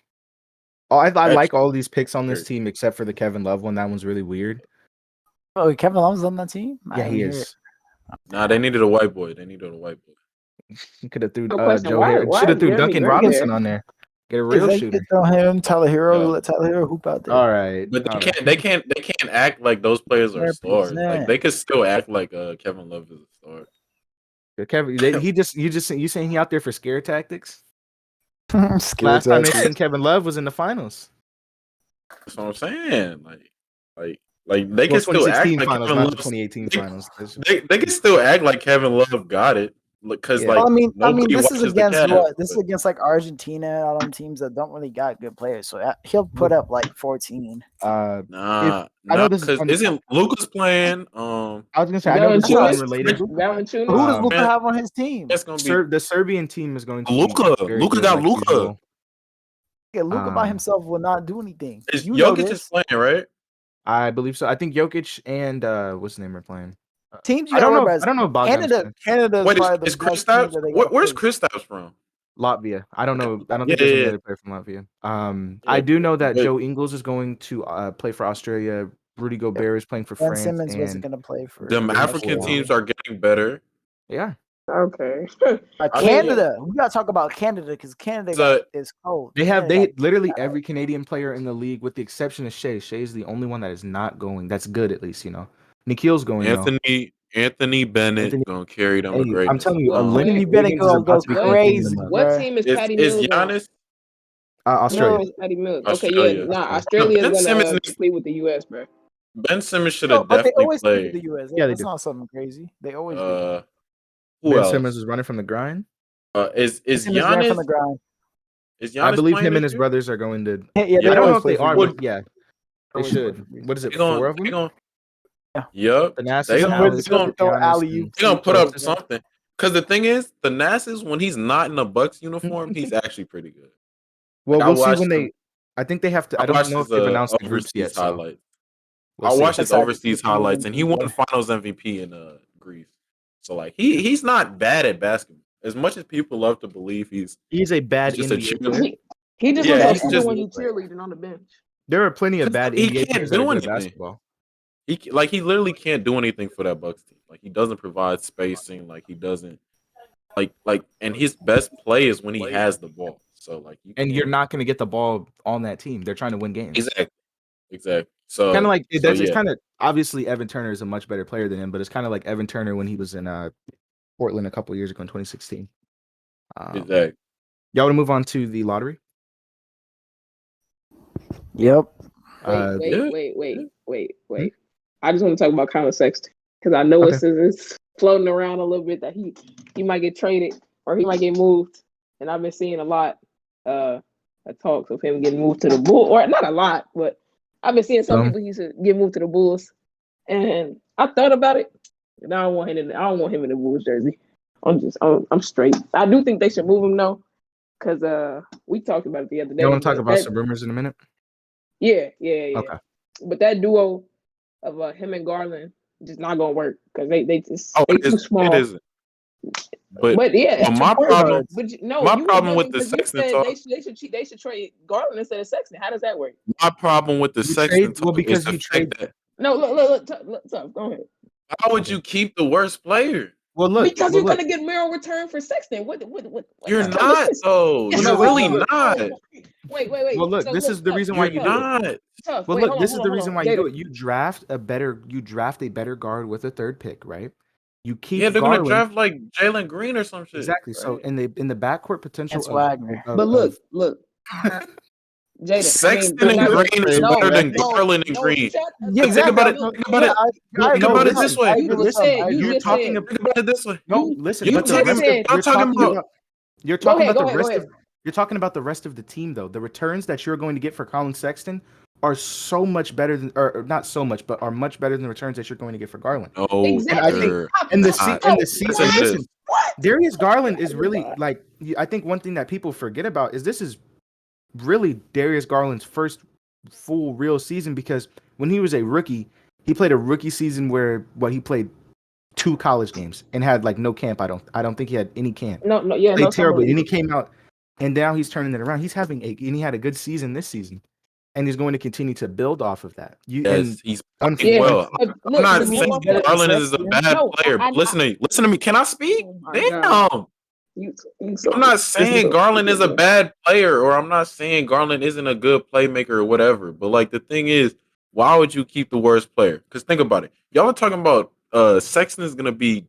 I like all these picks on this team except for the Kevin Love one. That one's really weird. Oh, Kevin Love's on that team? Yeah, he is. Nah, they needed a white boy. Could have threw Joe Harris. Should have threw Duncan Robinson on there. Get a real shooter. Throw him, Tyler Hero. Let Tyler Hero hoop out there. All right, but they can't act like those players are stars. Like they could still act like Kevin Love is a star. Kevin, you saying he out there for scare tactics? Last time they seen Kevin Love was in the finals. That's what I'm saying. Like they can still act like finals, Kevin not Love. The 2018 finals. They can still act like Kevin Love got it because I mean, this is against what? This is against like Argentina, all them teams that don't really got good players. So he'll put up like 14. I know this because isn't Luka's playing? I was gonna say I know this is unrelated. Who does Luka have on his team? That's gonna be the Serbian team is going to Luka. Luka got Luka. Yeah, Luka by himself will not do anything. Jokic is playing, right? I believe so. I think Jokic and what's the name are playing. Teams I don't know about Canada. Wait, is Kristaps? Where's Kristaps from? Latvia. I don't know. I don't think there's any other player from Latvia. I do know that Joe Ingles is going to play for Australia. Rudy Gobert is playing for France. Simmons wasn't going to play for them. African teams are getting better. Yeah. Okay. Canada. We gotta talk about Canada because Canada is cold. They literally every Canadian player in the league, with the exception of Shea. Shea is the only one that is not going. That's good, at least, you know. Nikhil's going. Anthony Bennett gonna carry them a great. I'm telling you, Anthony Bennett gonna go crazy. What team is Patty Mills? Is Giannis? Australia. No, it's Patty Mills. Okay, yeah. Australia is gonna play with the U.S., bro. Ben Simmons should have definitely played. The U.S. Yeah, that's not something crazy. They always do. Ben Simmons is running from the grind. Is Giannis from the grind? Is Giannis? I believe him and his brothers are going to. Yeah, I don't know if they are. But yeah. They should. What is it? 4 of them? Yep. The Nas's They gonna throw alley-oop. They're gonna put up something. Because the thing is, the Nas's, when he's not in a Bucks uniform, he's actually pretty good. Well, Like, we'll see when they. I think they have to. I don't know if they've announced the groups yet. Highlights. We'll I see. watched his overseas highlights, and he won Finals MVP in Greece. So like he's not bad at basketball. As much as people love to believe he's a bad just NBA a player. He just Yeah, looks he's like just- when you cheerleading on the bench. There are plenty of bad he NBA can't players that do are good at anything. basketball. He literally can't do anything for that Bucks team. Like he doesn't provide spacing. Like he doesn't and his best play is when he has the ball. So like you're not going to get the ball on that team. They're trying to win games. Exactly. So kind of like it's kind of obviously Evan Turner is a much better player than him, but it's kind of like Evan Turner when he was in Portland a couple years ago in 2016. Exactly. Y'all want to move on to the lottery? Yep. Wait. I just want to talk about Colin Sexton because I know it's floating around a little bit that he might get traded or he might get moved, and I've been seeing a lot talks of him getting moved to the Bulls, or not a lot, but I've been seeing some people he should get moved to the Bulls, and I thought about it, and I don't want him in the Bulls jersey. I'm straight. I do think they should move him though, because we talked about it the other day. You want to talk about some rumors in a minute? Yeah. Okay. But that duo of him and Garland just not gonna work because they too small. It isn't. But yeah, my problem. My problem with the Sexton talk. They should trade Garland instead of Sexton. How does that work? My problem with the Sexton talk is the fact that. No, look, go ahead. How would you keep the worst player? Well, look, because you're gonna get Merrill return for Sexton. What you're not though. You're really not. Wait. Well, look, this is the reason why you do it. Well, look, this is the reason why you do it. You draft a better guard with a third pick, right? You keep. Yeah, they're Garland. gonna draft like Jalen Green or some shit. Exactly. Right? So in the backcourt potential. That's Wagner. But look. Jada, Sexton and Green is better than Garland and Green. Yeah, exactly. Think about it this way. You're talking about it this way. No, listen. You're talking about the rest of the team, though. The returns that you're going to get for Colin Sexton are so much better than, or not so much, but are much better than the returns that you're going to get for Garland. Oh, exactly. And the season, listen, Darius Garland is really like. I think one thing that people forget about is this is really Darius Garland's first full real season, because when he was a rookie, he played a rookie season where he played 2 college games and had like no camp. I don't think he had any camp. No, terribly. And he came out, and now he's turning it around. He had a good season this season, and he's going to continue to build off of that. He's playing well. I'm not saying Garland is a bad player. But listen to me. Can I speak? Damn. I'm not saying Garland is a bad player, or I'm not saying Garland isn't a good playmaker or whatever. But like the thing is, why would you keep the worst player? Because think about it. Y'all are talking about Sexton is gonna be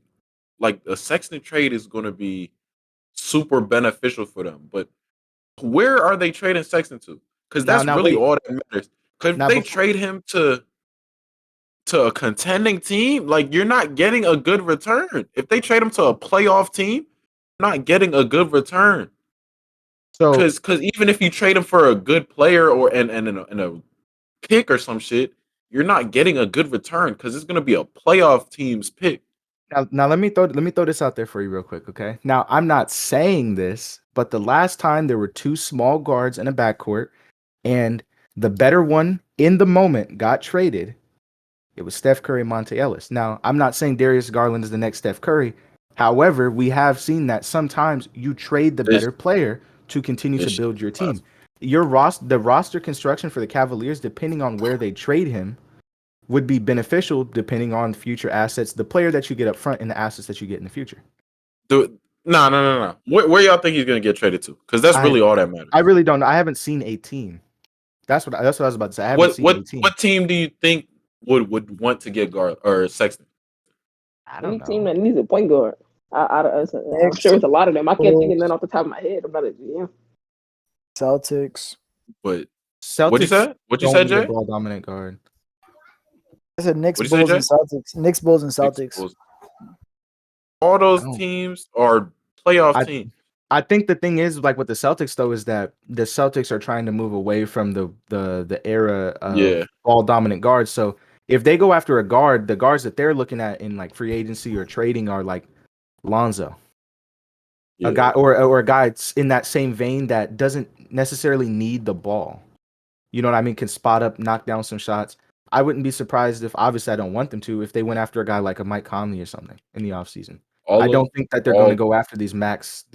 like a Sexton trade is gonna be super beneficial for them. But where are they trading Sexton to? Because that's really all that matters. Could they trade him to a contending team? Like, you're not getting a good return. If they trade him to a playoff team, not getting a good return. So because even if you trade him for a good player or in a pick or some shit, you're not getting a good return because it's going to be a playoff team's pick. Now let me throw this out there for you real quick, okay? Now I'm not saying this, but the last time there were 2 small guards in a backcourt, and the better one in the moment got traded, it was Steph Curry and Monte Ellis. Now I'm not saying Darius Garland is the next Steph Curry. However, we have seen that sometimes you trade the better player to continue to build your team. The roster construction for the Cavaliers, depending on where they trade him, would be beneficial depending on future assets, the player that you get up front and the assets that you get in the future. No. Where y'all think he's going to get traded to? Because that's really all that matters. I really don't know. I haven't seen a team. That's what I was about to say. I haven't seen a team. What team do you think would want to get guard or Sexton? Any team that needs a point guard. I'm sure it's a lot of them. I can't think of none off the top of my head about it. Yeah. Celtics. But what you said? What you said, Jay? Ball dominant guard. I said Knicks, Bulls, and Celtics. Knicks, Bulls, and Celtics. All those teams are playoff teams. I think the thing is, like with the Celtics, though, is that the Celtics are trying to move away from the era of all dominant guards. So if they go after a guard, the guards that they're looking at in like free agency or trading are like Lonzo, a guy or a guy in that same vein that doesn't necessarily need the ball. You know what I mean? Can spot up, knock down some shots. I wouldn't be surprised if, obviously, I don't want them to, if they went after a guy like a Mike Conley or something in the offseason. I don't think that they're going to go after these max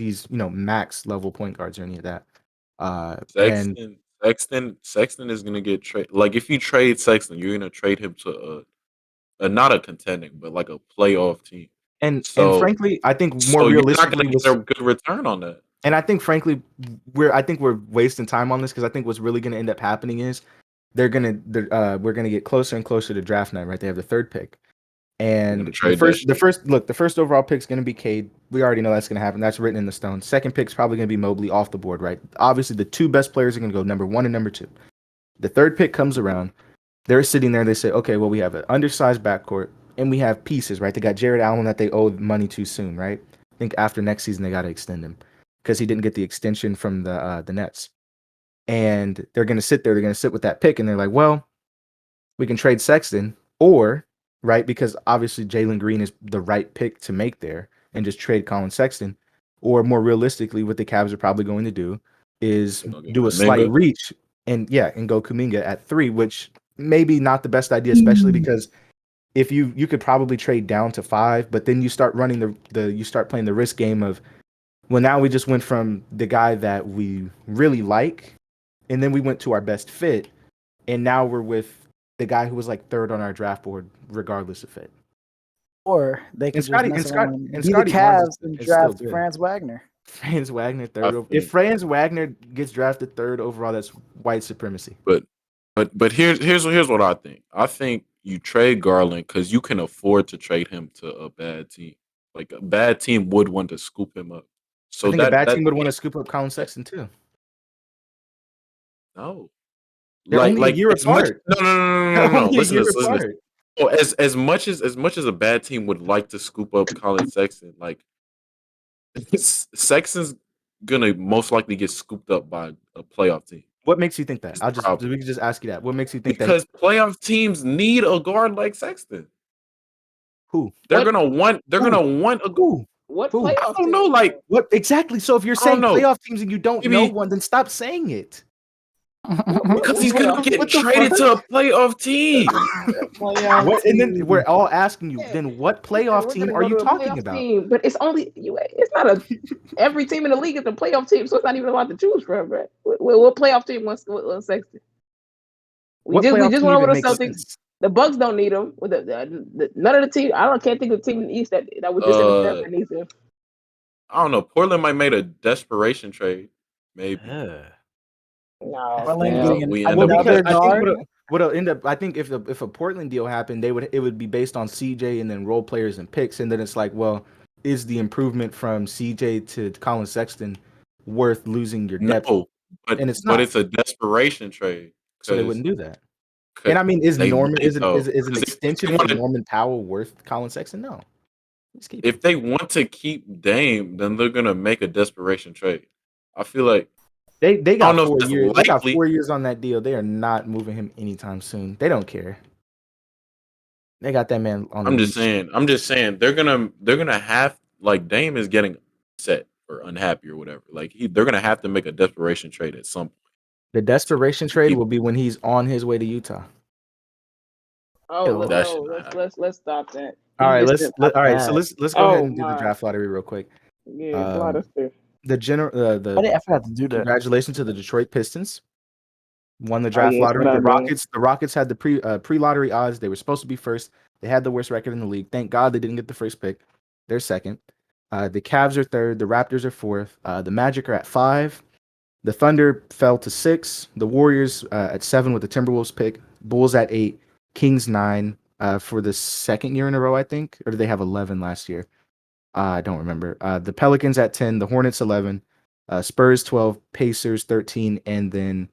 level point guards or any of that. Sexton is going to get traded. Like if you trade Sexton, you're going to trade him to not a contending, but like a playoff team. And frankly, I think more realistically, you're not going to get a good return on that. And I think, frankly, we're wasting time on this because I think what's really going to end up happening is we're going to get closer and closer to draft night. Right? They have the third pick. And the first overall pick is going to be Cade. We already know that's going to happen. That's written in the stone. Second pick is probably going to be Mobley off the board, right? Obviously, the two best players are going to go number 1 and number 2. The third pick comes around. They're sitting there. They say, okay, well, we have an undersized backcourt, and we have pieces, right? They got Jared Allen that they owed money to soon, right? I think after next season, they got to extend him because he didn't get the extension from the Nets. And they're going to sit there. They're going to sit with that pick, and they're like, well, we can trade Sexton or... right, because obviously Jalen Green is the right pick to make there and just trade Colin Sexton. Or more realistically, what the Cavs are probably going to do is do a slight reach and go Kuminga at 3, which maybe not the best idea, especially because if you could probably trade down to 5, but then you start running you start playing the risk game of, well, now we just went from the guy that we really like, and then we went to our best fit, and now we're with the guy who was like 3rd on our draft board, regardless of fit. Or they could Scotty, just and be Scotty the Cavs and draft Franz Wagner. Franz Wagner 3rd. If Franz Wagner gets drafted 3rd overall, that's white supremacy. But here's what I think. I think you trade Garland because you can afford to trade him to a bad team. Like a bad team would want to scoop him up. So I think a bad team would want to scoop up Colin Sexton too. No. They're only a year apart. No. Listen to this. Oh, as much as a bad team would like to scoop up Colin Sexton, like Sexton's gonna most likely get scooped up by a playoff team. What makes you think that? We can just ask you that. What makes you think that? Because playoff teams need a guard like Sexton. Who? They're gonna want a who? What playoff? I don't know, like what exactly. So if you're saying playoff teams and you don't know one, then stop saying it. Because he's gonna get traded to a playoff team. And then we're all asking you, then what playoff team are you talking about? But it's only it's not every team in the league is a playoff team, so it's not even a lot to choose from, right? What playoff team wants Sexton? We just went over the Celtics. Sense? The Bucks don't need him. With none of the team, can't think of a team in the East that would just that needs him. I don't know. Portland might make a desperation trade, maybe. No, what'll end up, I think if a Portland deal happened, it would be based on CJ and then role players and picks, and then it's like, well, is the improvement from CJ to Colin Sexton worth losing your depth? No, but it's a desperation trade, so they wouldn't do that. And I mean, is an extension of Norman Powell worth Colin Sexton? No. If they want to keep Dame, then they're gonna make a desperation trade. I feel like. They got 4 years. They got 4 years on that deal. They are not moving him anytime soon. They don't care. They got that man on. I'm just saying. They're gonna have, like, Dame is getting upset or unhappy or whatever. Like they're gonna have to make a desperation trade at some point. The desperation trade will be when he's on his way to Utah. Oh, let's stop that. All right, let's go ahead and do the draft lottery real quick. Yeah, I forgot to do that. Congratulations to the Detroit Pistons. Won the draft lottery. The Rockets had the pre-lottery odds. They were supposed to be first. They had the worst record in the league. Thank God they didn't get the first pick. They're second. The Cavs are third. The Raptors are fourth. The Magic are at 5. The Thunder fell to 6. The Warriors at 7 with the Timberwolves pick. Bulls at 8. Kings 9 for the second year in a row, I think. Or did they have 11 last year? I don't remember. The Pelicans at 10, the Hornets 11, Spurs 12, Pacers 13, and then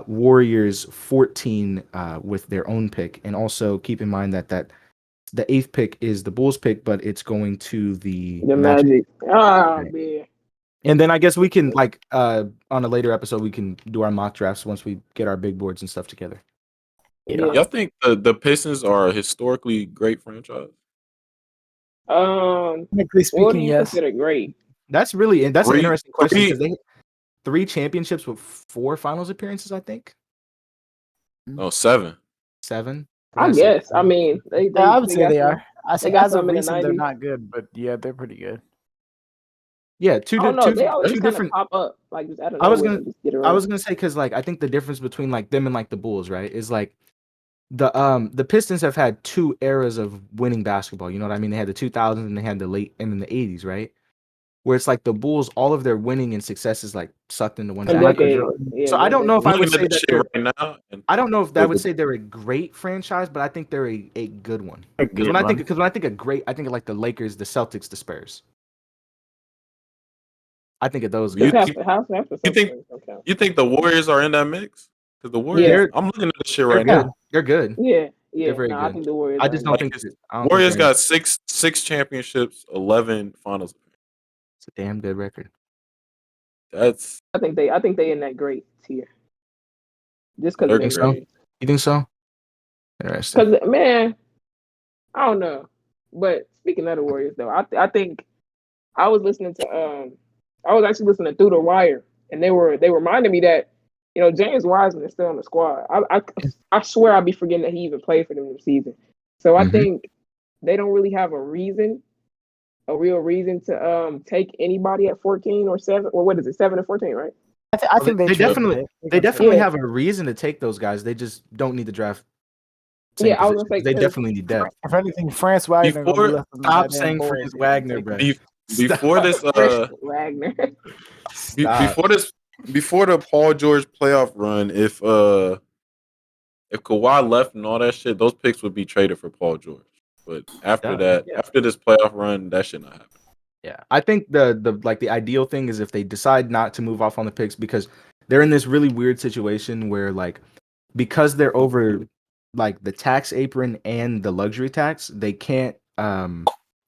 Warriors 14 with their own pick. And also keep in mind that the 8th pick is the Bulls pick, but it's going to the Magic. Man. And then I guess we can on a later episode we can do our mock drafts once we get our big boards and stuff together. Yeah. Y'all think the Pistons are a historically great franchise? Technically What do speaking, you yes. consider great? That's an interesting question three- because they 3 championships with 4 finals appearances, I think. Oh, 7. 7. I guess. I mean, they Yeah, I would say got they some- are. I say got as of some in the recent, they're 90s. not good, but yeah, they're pretty good. Yeah, I don't know. They always two just kind different. of pop up, like just out of I was nowhere gonna and just get it I right. was gonna say because I think the difference between them and the Bulls, right, is the Pistons have had 2 eras of winning basketball. You know what I mean? They had the 2000s and they had the late and then the 80s, right? Where it's like the Bulls, all of their winning and success is sucked into one A decade. decade. Yeah, So I don't know if I'm I would looking say at this that shit they're. right now. I don't know if I would say they're a great franchise, but I think they're a good one. Because when I think of great, I think of the Lakers, the Celtics, the Spurs. I think of those guys. You think the Warriors are in that mix? Because the Warriors, I'm looking at this shit right now. They're good. Yeah. They're very good. I think the Warriors. I just don't think Warriors got 6 championships, 11 finals. It's a damn good record. I think they in that great tier. Just because They're they're great. great. You think so? Interesting. Because man, I don't know. But speaking of the Warriors, though, I think I was listening to I was actually listening to Through the Wire, and they reminded me that James Wiseman is still on the squad. I swear I'd be forgetting that he even played for them this season. So I think they don't really have a real reason to take anybody at 14 or 7 or what is it, 7 or 14, right? I think they definitely have a reason to take those guys. They just don't need to draft. Yeah, I was gonna say they definitely need depth. If anything, France Wagner. Stop saying France Wagner, bro. Before this, Wagner. before the Paul George playoff run, if Kawhi left and all that shit, those picks would be traded for Paul George. But after after this playoff run, that shit not happen. Yeah, I think the ideal thing is if they decide not to move off on the picks because they're in this really weird situation where because they're over the tax apron and the luxury tax, they can't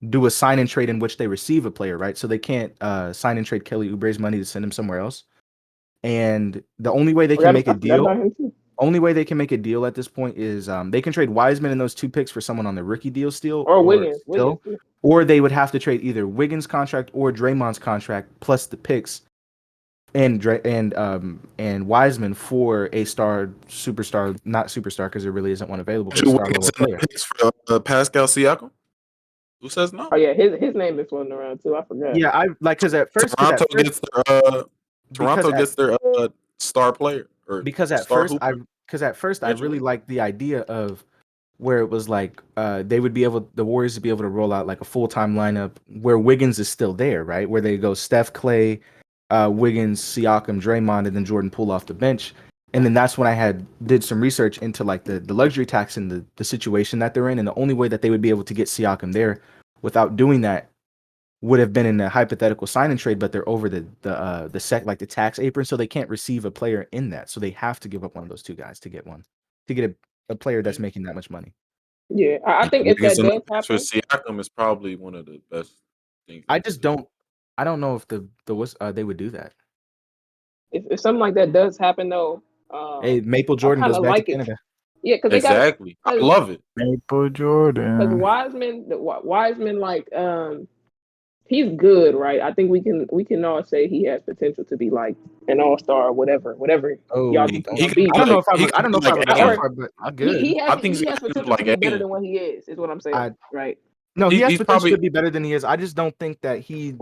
do a sign and trade in which they receive a player, right? So they can't sign and trade Kelly Oubre's money to send him somewhere else. And the only way they can make a deal at this point is they can trade Wiseman and those 2 picks for someone on the rookie deal still, or Wiggins, or they would have to trade either Wiggins' contract or Draymond's contract plus the picks and Wiseman for a superstar, not superstar because there really isn't one available. Picks for Pascal Siakam. Who says no? Oh yeah, his name is floating around too. I forgot. Yeah, I because at first Toronto gets their star player. Because at first I really liked the idea of where it was the Warriors would be able to roll out a full-time lineup where Wiggins is still there, right? Where they go Steph, Clay, Wiggins, Siakam, Draymond, and then Jordan Poole off the bench. And then that's when I did some research into the luxury tax and the situation that they're in, and the only way that they would be able to get Siakam there without doing that would have been in a hypothetical sign and trade, but they're over the tax apron, so they can't receive a player in that. So they have to give up one of those 2 guys to get a player that's making that much money. Yeah, I think if that does happen, for Siakam is probably one of the best things. I don't know if they would do that. If something like that does happen though, hey, Maple Jordan goes back to Canada. Yeah, because exactly. I love it. Maple Jordan. Because Wiseman, he's good, right? I think we can all say he has potential to be an all-star or whatever. Oh, y'all I don't know if I would, but I'm good. He has potential to be better A. than what he is what I'm saying, right? No, he has potential to be better than he is. I just don't think that he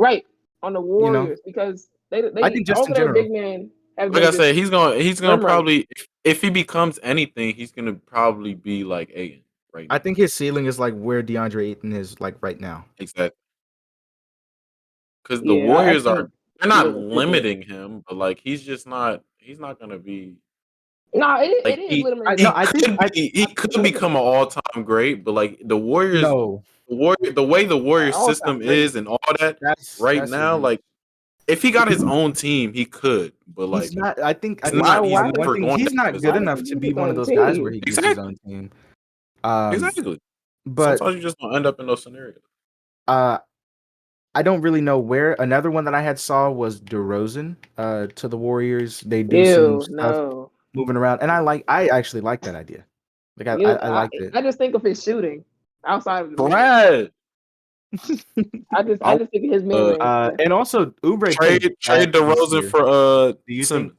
on the Warriors because they I think just in general. Big man. Like I said, he's gonna probably if he becomes anything, he's gonna probably be like Ayton right now. I think his ceiling is where DeAndre Ayton is right now. Exactly. Because the Warriors they're not limiting him, but he's not gonna be. No, it is limiting. He could become an all-time great, but the Warriors, the way the Warriors system is and all that that's now, if he got his own team, he could. But he's not. I think he's not good enough to be one of those guys where he gets his own team. Exactly. But sometimes you just don't end up in those scenarios. I I don't really know where. Another one that I had saw was DeRozan to the Warriors. They do some stuff moving around, and I actually like that idea. Like I liked it. I just think of his shooting outside of the Brad. I just think of his mid range. And also Oubre trade DeRozan for Do you think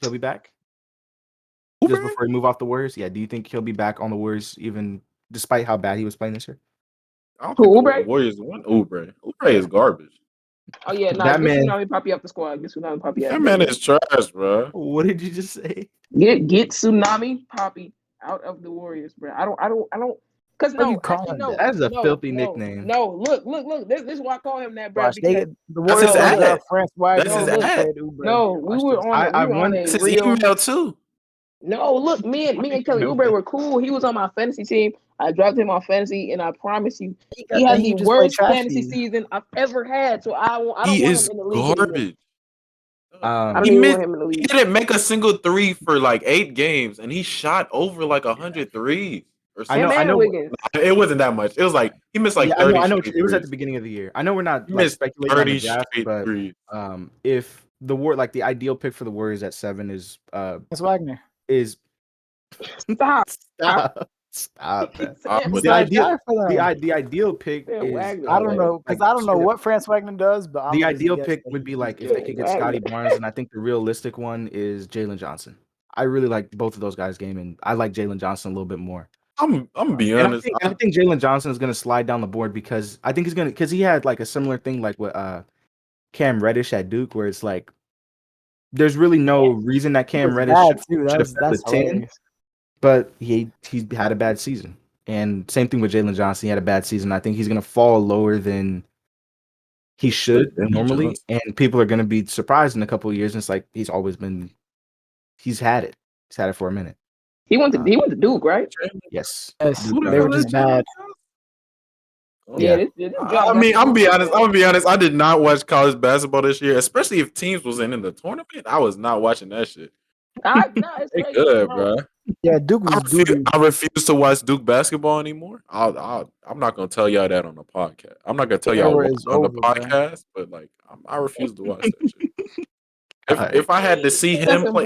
he'll be back? Just before he move off the Warriors? Yeah, do you think he'll be back on the Warriors even despite how bad he was playing this year? I don't think the Warriors want Oubre. Oubre is garbage. Oh yeah, no, that man. Tsunami Poppy up the squad. Get Tsunami Poppy out. That man is trash, bro. What did you just say? Get Tsunami Poppy out of the Warriors, bro. I don't. Because that's a filthy nickname. No, look. This is why I call him that, bro. The Warriors got France Wagner. That's his ad. No, we were on his email too. No, look, me and Kelly Oubre were cool. He was on my fantasy team. I dropped him on fantasy, and I promise you, he had the worst fantasy season I've ever had. So I don't want him in the league. Garbage. I don't even want him in the league. He didn't make a single three for like 8 games, and he shot over like 100 threes. I know. It wasn't that much. It was like he missed like 30. I know. It was at the beginning of the year. I know we're not speculating on the draft, but if the ideal pick for the Warriors at 7 is it's Wagner. Is stop. The ideal pick is I don't know because I don't know what France Wagner does, but the ideal pick would be like if they could get Scotty Barnes, and I think the realistic one is Jalen Johnson. I really like both of those guys' game, and I like Jalen Johnson a little bit more. I'm gonna be honest. I think Jalen Johnson is gonna slide down the board because I think because he had like a similar thing like with Cam Reddish at Duke, where it's like there's really no reason that Cam Reddish should have the 10, but he had a bad season. And same thing with Jalen Johnson. He had a bad season. I think he's going to fall lower than he should normally, and people are going to be surprised in a couple of years. And it's like he's had it. He's had it for a minute. He went to Duke, right? Yes. They were just bad. Yeah. I mean, I'm gonna be honest. I did not watch college basketball this year, especially if teams was in the tournament. I was not watching that shit. It's good, bro. Yeah, Duke was I refuse to watch Duke basketball anymore. I'm not gonna tell y'all that on the podcast. I'm not gonna tell y'all on the podcast, but like I refuse to watch that shit. If I had to see him play,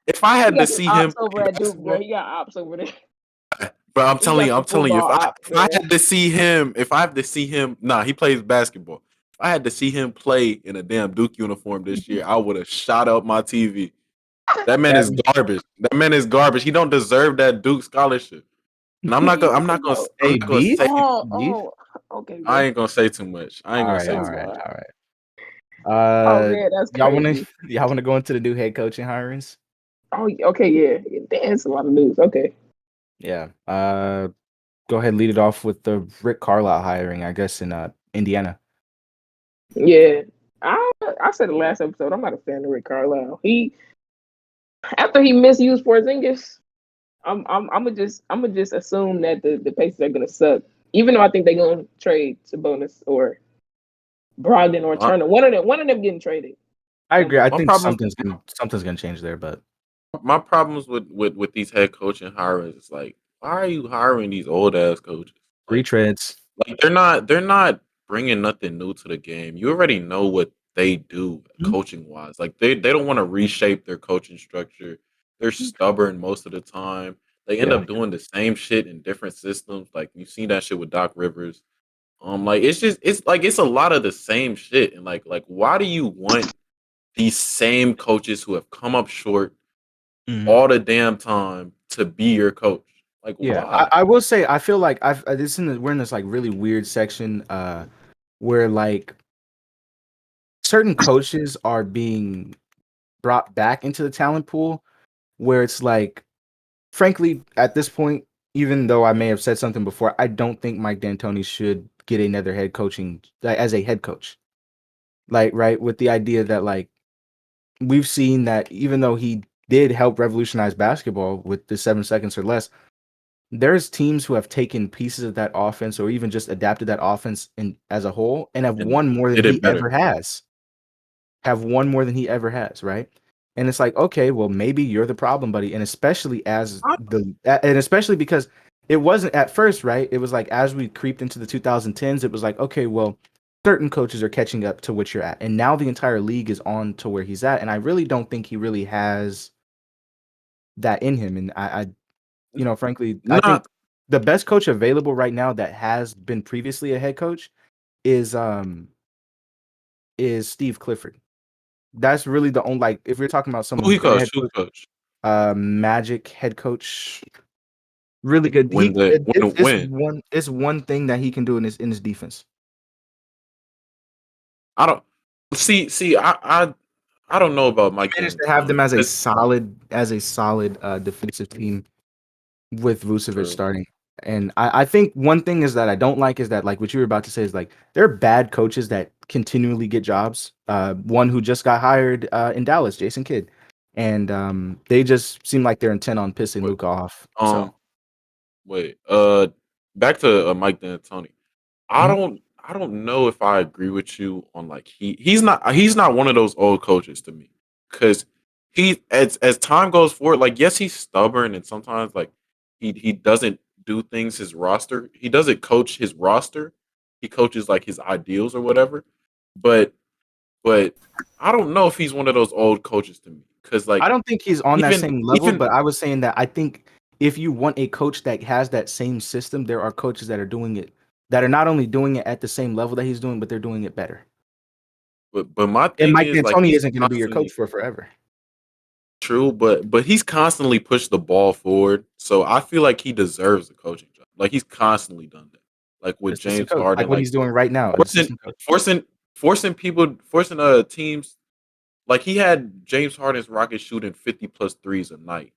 if I had to see him over at Duke, bro, he got ops over there. But I'm telling you, if I had to see him, he plays basketball. If I had to see him play in a damn Duke uniform this year, I would have shot up my TV. That man is garbage. That man is garbage. He don't deserve that Duke scholarship. And I'm not gonna say okay. I ain't gonna say too much. I ain't gonna say too much. All right. Man, that's y'all wanna go into the new head coaching hirings? Oh, okay, yeah. That's a lot of news. Okay. Yeah. Go ahead, lead it off with the Rick Carlisle hiring, I guess, in Indiana. Yeah. I said the last episode, I'm not a fan of Rick Carlisle. After he misused Porzingis, I'm gonna just assume that the Pacers are gonna suck. Even though I think they're gonna trade Sabonis or Brogdon or Turner. One of them getting traded. I agree. I think something's gonna change there, but my problems with these head coaching hirings is like, why are you hiring these old ass coaches? Retreads. Like they're not bringing nothing new to the game. You already know what they do coaching wise. Like they don't want to reshape their coaching structure. They're stubborn most of the time. They end up doing the same shit in different systems. Like you've seen that shit with Doc Rivers. Like it's a lot of the same shit. And like why do you want these same coaches who have come up short all the damn time to be your coach? Like, why? I will say, I feel like we're in this like really weird section where like certain coaches are being brought back into the talent pool, where it's like, frankly, at this point, even though I may have said something before, I don't think Mike D'Antoni should get another head coaching as a head coach. Like, right, with the idea that like we've seen that even though he did help revolutionize basketball with the 7 seconds or less, there's teams who have taken pieces of that offense or even just adapted that offense as a whole and have won more than he ever has. Right? And it's like, okay, well, maybe you're the problem, buddy. And especially because it wasn't at first, right? It was like as we creeped into the 2010s, it was like, okay, well, certain coaches are catching up to what you're at, and now the entire league is on to where he's at, and I really don't think he really has that in him. And I frankly, I think the best coach available right now that has been previously a head coach is Steve Clifford. That's really the only, like, if we're talking about someone who's been a head coach, Magic head coach, really good. It's one thing that he can do in his defense. I don't I don't know about Mike. Managed to have them as a solid defensive team with Vucevic starting. And I think one thing is that I don't like is that, like what you were about to say, is like there are bad coaches that continually get jobs. One who just got hired in Dallas, Jason Kidd, and they just seem like they're intent on pissing Luka off. Back to Mike D'Antoni. I don't know if I agree with you on, like, he's not one of those old coaches to me, because he as time goes forward, like, yes, he's stubborn and sometimes, like, he doesn't do things his roster. He doesn't coach his roster. He coaches, like, his ideals or whatever. But I don't know if he's one of those old coaches to me, because, like, I don't think he's on that same level. But I was saying that I think if you want a coach that has that same system, there are coaches that are doing it, that are not only doing it at the same level that he's doing, but they're doing it better. But my thing Mike is, D'Antoni isn't going to be your coach for forever. True, but he's constantly pushed the ball forward, so I feel like he deserves a coaching job. Like, he's constantly done that. Like with James Harden, like what he's doing right now, forcing teams. Like, he had James Harden's Rockets shooting 50+ threes a night.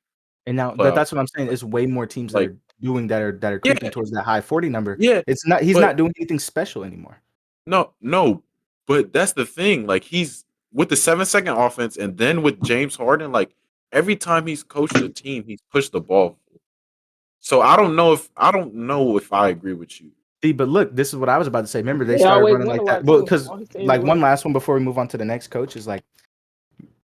And now that's what I'm saying. It's way more teams that are doing that are creeping towards that high 40 number. Yeah, it's not. He's not doing anything special anymore. No, but that's the thing. Like, he's with the 7-second offense, and then with James Harden, like, every time he's coached a team, he's pushed the ball. So I don't know if I agree with you. See, but look, this is what I was about to say. Remember, they started running like that. Well, because like one last one before we move on to the next coach is like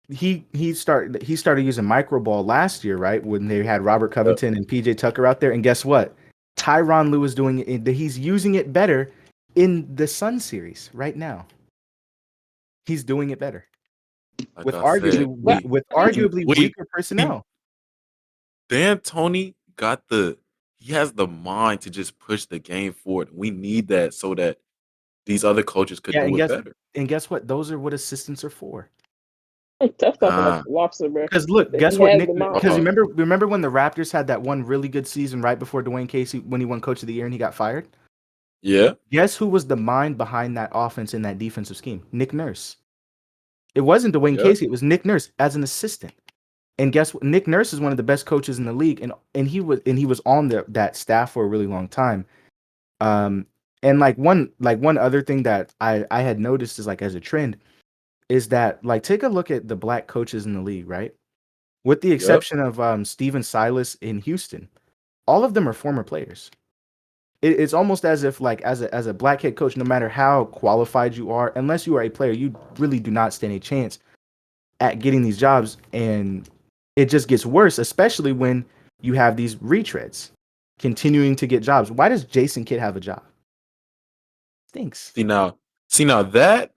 he started using micro ball last year, right? When they had Robert Covington and PJ Tucker out there, and guess what? Tyronn Lue is doing it. He's using it better in the Sun series right now. He's doing it better with arguably weaker personnel. D'Antoni he has the mind to just push the game forward. We need that so that these other coaches could do it better. And guess what? Those are what assistants are for. That's not lobster, bro. Because look, guess what, Nick? Because remember when the Raptors had that one really good season right before Dwayne Casey, when he won Coach of the Year and he got fired? Yeah. Guess who was the mind behind that offense and that defensive scheme? Nick Nurse. It wasn't Dwayne Casey. It was Nick Nurse as an assistant. And guess what? Nick Nurse is one of the best coaches in the league, and he was on that staff for a really long time. And like one other thing that I had noticed is, like, as a trend, is that, like, take a look at the black coaches in the league, right? With the exception of Steven Silas in Houston, all of them are former players. It's almost as if, like, as a black head coach, no matter how qualified you are, unless you are a player, you really do not stand a chance at getting these jobs. And it just gets worse, especially when you have these retreads continuing to get jobs. Why does Jason Kidd have a job? Stinks. See now that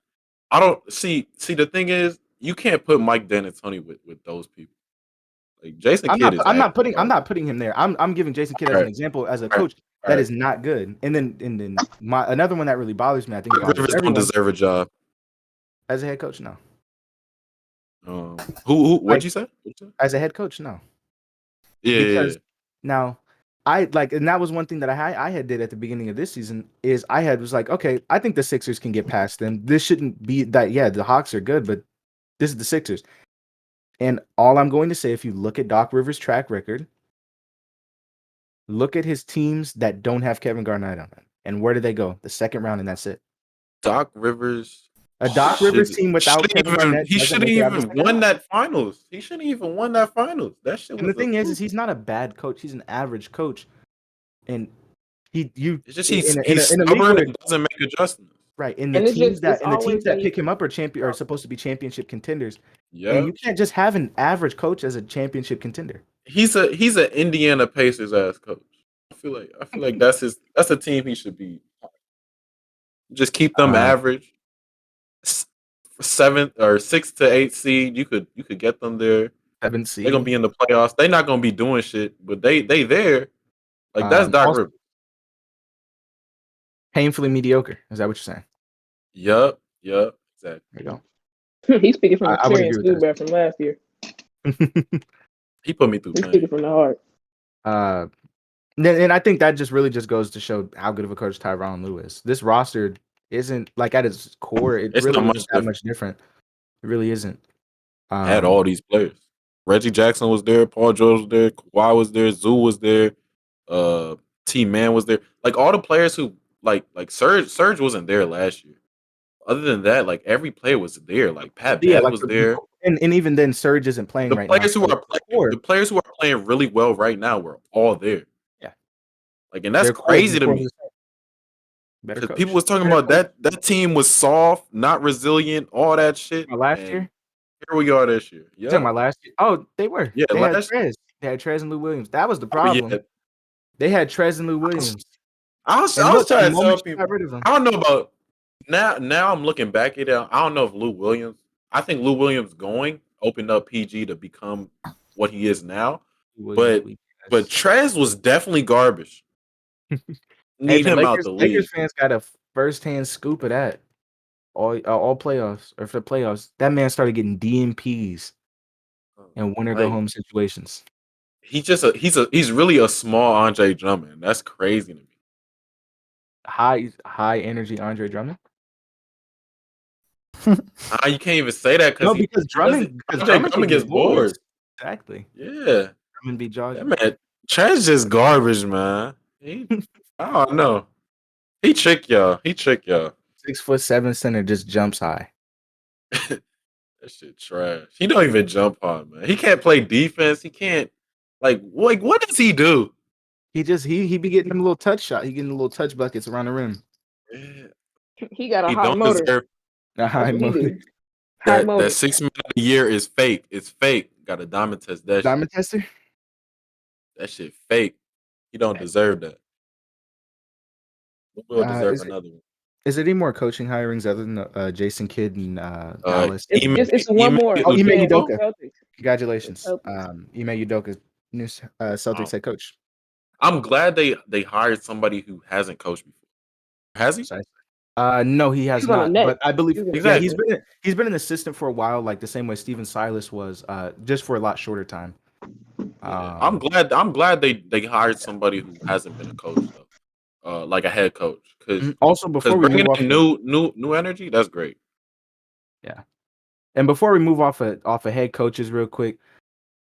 I don't see. The thing is, you can't put Mike D'Antoni with those people. Like, Jason Kidd I'm not putting him there. I'm giving Jason Kidd as an example as a coach that is not good. And then another one that really bothers me, I think, Rivers don't deserve a job as a head coach. No. Who? What'd you say? As a head coach, no. Yeah. Because now and that was one thing that I had did at the beginning of this season is was like, okay, I think the Sixers can get past them. This shouldn't be that. Yeah, the Hawks are good, but this is the Sixers. And all I'm going to say, if you look at Doc Rivers' track record, look at his teams that don't have Kevin Garnett on it, and where do they go? The second round, and that's it. Doc Rivers. A Doc Rivers team without Kevin Garnett. He shouldn't even won that finals. That shit. And the thing is he's not a bad coach. He's an average coach, and he's stubborn and doesn't make adjustments. Right, and the teams that pick him up are supposed to be championship contenders. Yeah, and you can't just have an average coach as a championship contender. He's an Indiana Pacers ass coach. I feel like that's a team he should be. Just keep them average. 7th or 6 to 8 seed. You could get them there. 7th seed. They're gonna be in the playoffs. They're not gonna be doing shit, but they there. Like that's Doc Rivers. Painfully mediocre. Is that what you're saying? Yup. Exactly. There you go. He's speaking from experience, too, bro, from last year. He put me through. He's speaking from the heart. And I think that just really just goes to show how good of a coach Tyronn Lue is. This roster isn't like at its core. It's really not that much different. It really isn't. Had all these players. Reggie Jackson was there. Paul George was there. Kawhi was there. Zoo was there. T-Man was there. Like all the players who like Serge wasn't there last year. Other than that, like every player was there. Like Pat Bev was there. And even then, Serge isn't playing right now. The players who are playing really well right now were all there. Yeah. Like, and that's crazy to me. Because people was talking about that team was soft, not resilient, all that shit. Last year? Here we are this year. Yeah. Talking about last year? Oh, they were. Yeah, they had Trez. They had Trez and Lou Williams. That was the problem. Yeah. They had Trez and Lou Williams. I was trying to tell people. I don't know about now. I'm looking back at it. I don't know if Lou Williams. I think Lou Williams opened up PG to become what he is now. But Trez was definitely garbage. Need him out the league. Lakers fans got a first-hand scoop of that. All playoffs or for the playoffs, that man started getting DMPs and winner go home situations. He's really a small Andre Drummond. That's crazy to me. High energy Andre Drummond. You can't even say that because Drummond gets bored. Exactly. Yeah. Drummond be jogging. That man, Trez just garbage, man. I don't know. He tricked y'all. 6'7" center just jumps high. That shit trash. He don't even jump hard, man. He can't play defense. He can't like what does he do? He be getting them little touch shot. He getting the little touch buckets around the rim. Yeah. He got a high motor. A high motor. That 6 months a year is fake. It's fake. Got a diamond test. Diamond tester? That shit fake. He don't deserve that. We'll deserve another one. Is there any more coaching hirings other than Jason Kidd and Dallas? It's one more. Ime Udoka. Congratulations. Ime Udoka, new Celtics head coach. I'm glad they hired somebody who hasn't coached before. Has he? No, he has not. But I believe exactly. he's been an assistant for a while, like the same way Stephen Silas was, just for a lot shorter time. I'm glad they hired somebody who hasn't been a coach though, like a head coach. Because also before we bringing in new energy, that's great. Yeah, and before we move off of head coaches, real quick,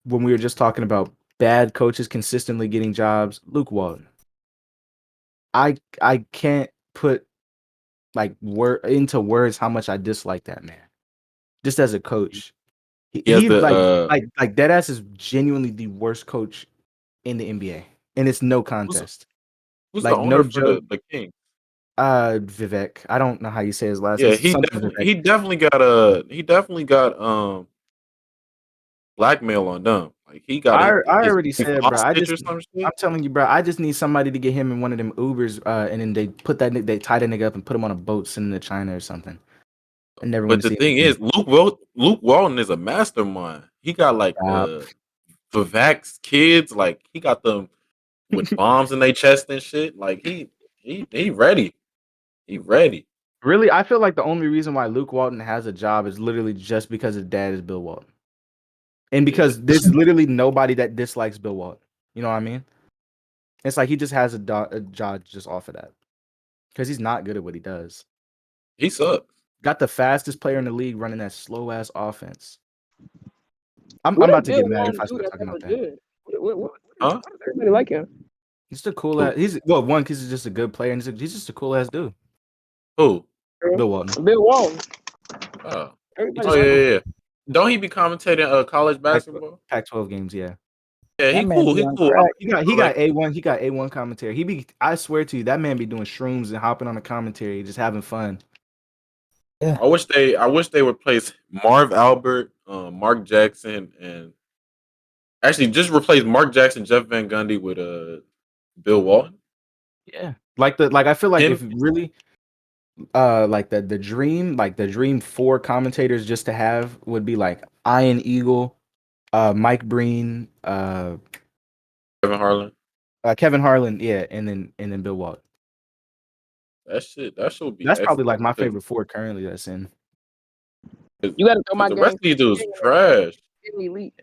when we were just talking about bad coaches consistently getting jobs, Luke Walton. I can't put into words how much I dislike that man. Just as a coach, he like deadass is genuinely the worst coach in the NBA, and it's no contest. Who's like the owner for the Kings? Vivek. I don't know how you say his last name. Yeah, he definitely got blackmail on them. Like he got. I already said, bro. I'm telling you, bro. I just need somebody to get him in one of them Ubers, and then they tie that nigga up and put him on a boat, send him to China or something. But the thing is, Luke Walton is a mastermind. He got like Vivek's kids. Like he got them with bombs in their chest and shit. Like he ready. He ready. Really, I feel like the only reason why Luke Walton has a job is literally just because his dad is Bill Walton. And because there's literally nobody that dislikes Bill Walton. You know what I mean? It's like he just has a job just off of that. Because he's not good at what he does. He sucks. Got the fastest player in the league running that slow-ass offense. I'm about to get mad if I start talking about that. Why does everybody like him? He's just a cool ass. One, because he's just a good player, and he's just a cool ass dude. Who? Bill Walton. Bill Walton. Oh yeah. Don't he be commentating college basketball? Pac-12 games, yeah. Yeah, he cool. He cool. He got A1. He got A1 commentary. I swear to you, that man be doing shrooms and hopping on the commentary, just having fun. Yeah. I wish they would replace Marv Albert, Mark Jackson, and actually just replace Mark Jackson, Jeff Van Gundy with Bill Walton. Yeah, I feel like if really like the dream 4 commentators just to have would be like Ian Eagle, Mike Breen, Kevin Harlan. Kevin Harlan, yeah, and then Bill Walton. That should be. That's probably excellent like my because favorite 4 currently that's in. You got to throw my the rest game. of these dudes trash. Elite.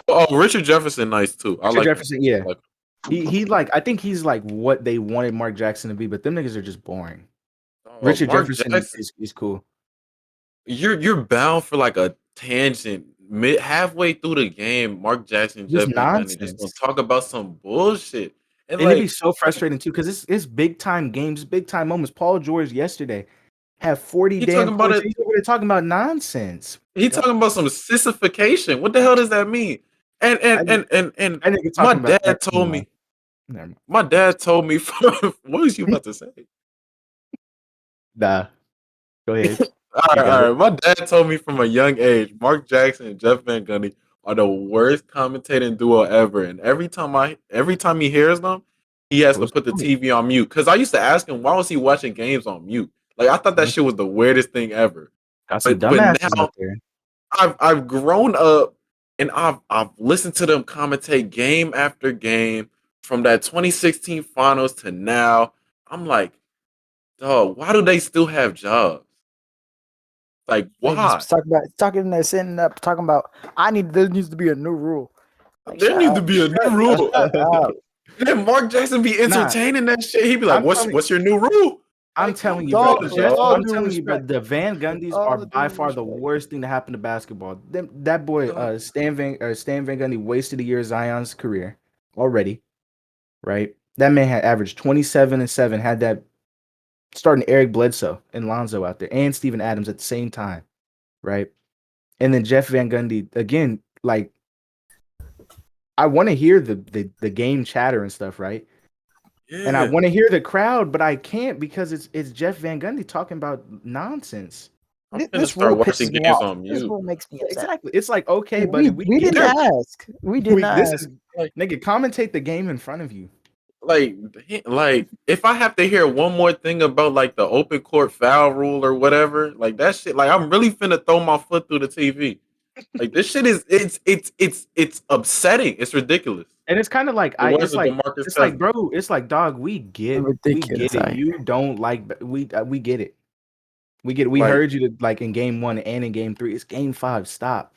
Oh, Richard Jefferson, nice too. I Richard like Jefferson, yeah. Like, He like I think he's like what they wanted Mark Jackson to be, but them niggas are just boring. Richard Mark Jefferson Jackson, is cool. you're bound for like a tangent halfway through the game. Mark Jackson, Just Jeff Van Gundy just gonna nonsense. talk about some bullshit, And it'd be so frustrating too, because it's big time games, big time moments. Paul George yesterday had 40 damn points. He's over there talking about nonsense. He talking about some sissification. What the hell does that mean? And my dad told me. My dad told me. What was you about to say? Nah. Go ahead. All right. My dad told me from a young age, Mark Jackson and Jeff Van Gundy are the worst commentating duo ever. And every time he hears them, he has to put the TV on mute. Because I used to ask him, why was he watching games on mute? Like I thought that shit was the weirdest thing ever. But now I've grown up and I've listened to them commentate game after game from that 2016 finals to now. I'm like, dog, why do they still have jobs? Like, why? Talking there, sitting up, talking about there needs to be a new rule. Like, there needs to be a new rule. Then Mark Jackson be entertaining that shit. He'd be like, what's your new rule? I'm telling you, bro. The Van Gundys are by far the worst thing to happen to basketball. That boy, Stan Van Gundy wasted a year of Zion's career already, right? That man had averaged 27 and 7, had that starting Eric Bledsoe and Lonzo out there and Steven Adams at the same time, right? And then Jeff Van Gundy, again, like, I want to hear the game chatter and stuff, right? Yeah. And I want to hear the crowd, but I can't because it's Jeff Van Gundy talking about nonsense. This rule pisses me off. This rule makes me upset. Exactly. It's like, okay, buddy, we didn't ask. We didn't ask. This is like, nigga, commentate the game in front of you. Like if I have to hear one more thing about like the open court foul rule or whatever, like that shit, like I'm really finna throw my foot through the TV. Like this shit is it's upsetting. It's ridiculous. And it's kind of like it's like, bro, it's like, dog, we get it. You don't like we get it. We get it. We heard you to like in game 1 and in game 3. It's game 5. Stop.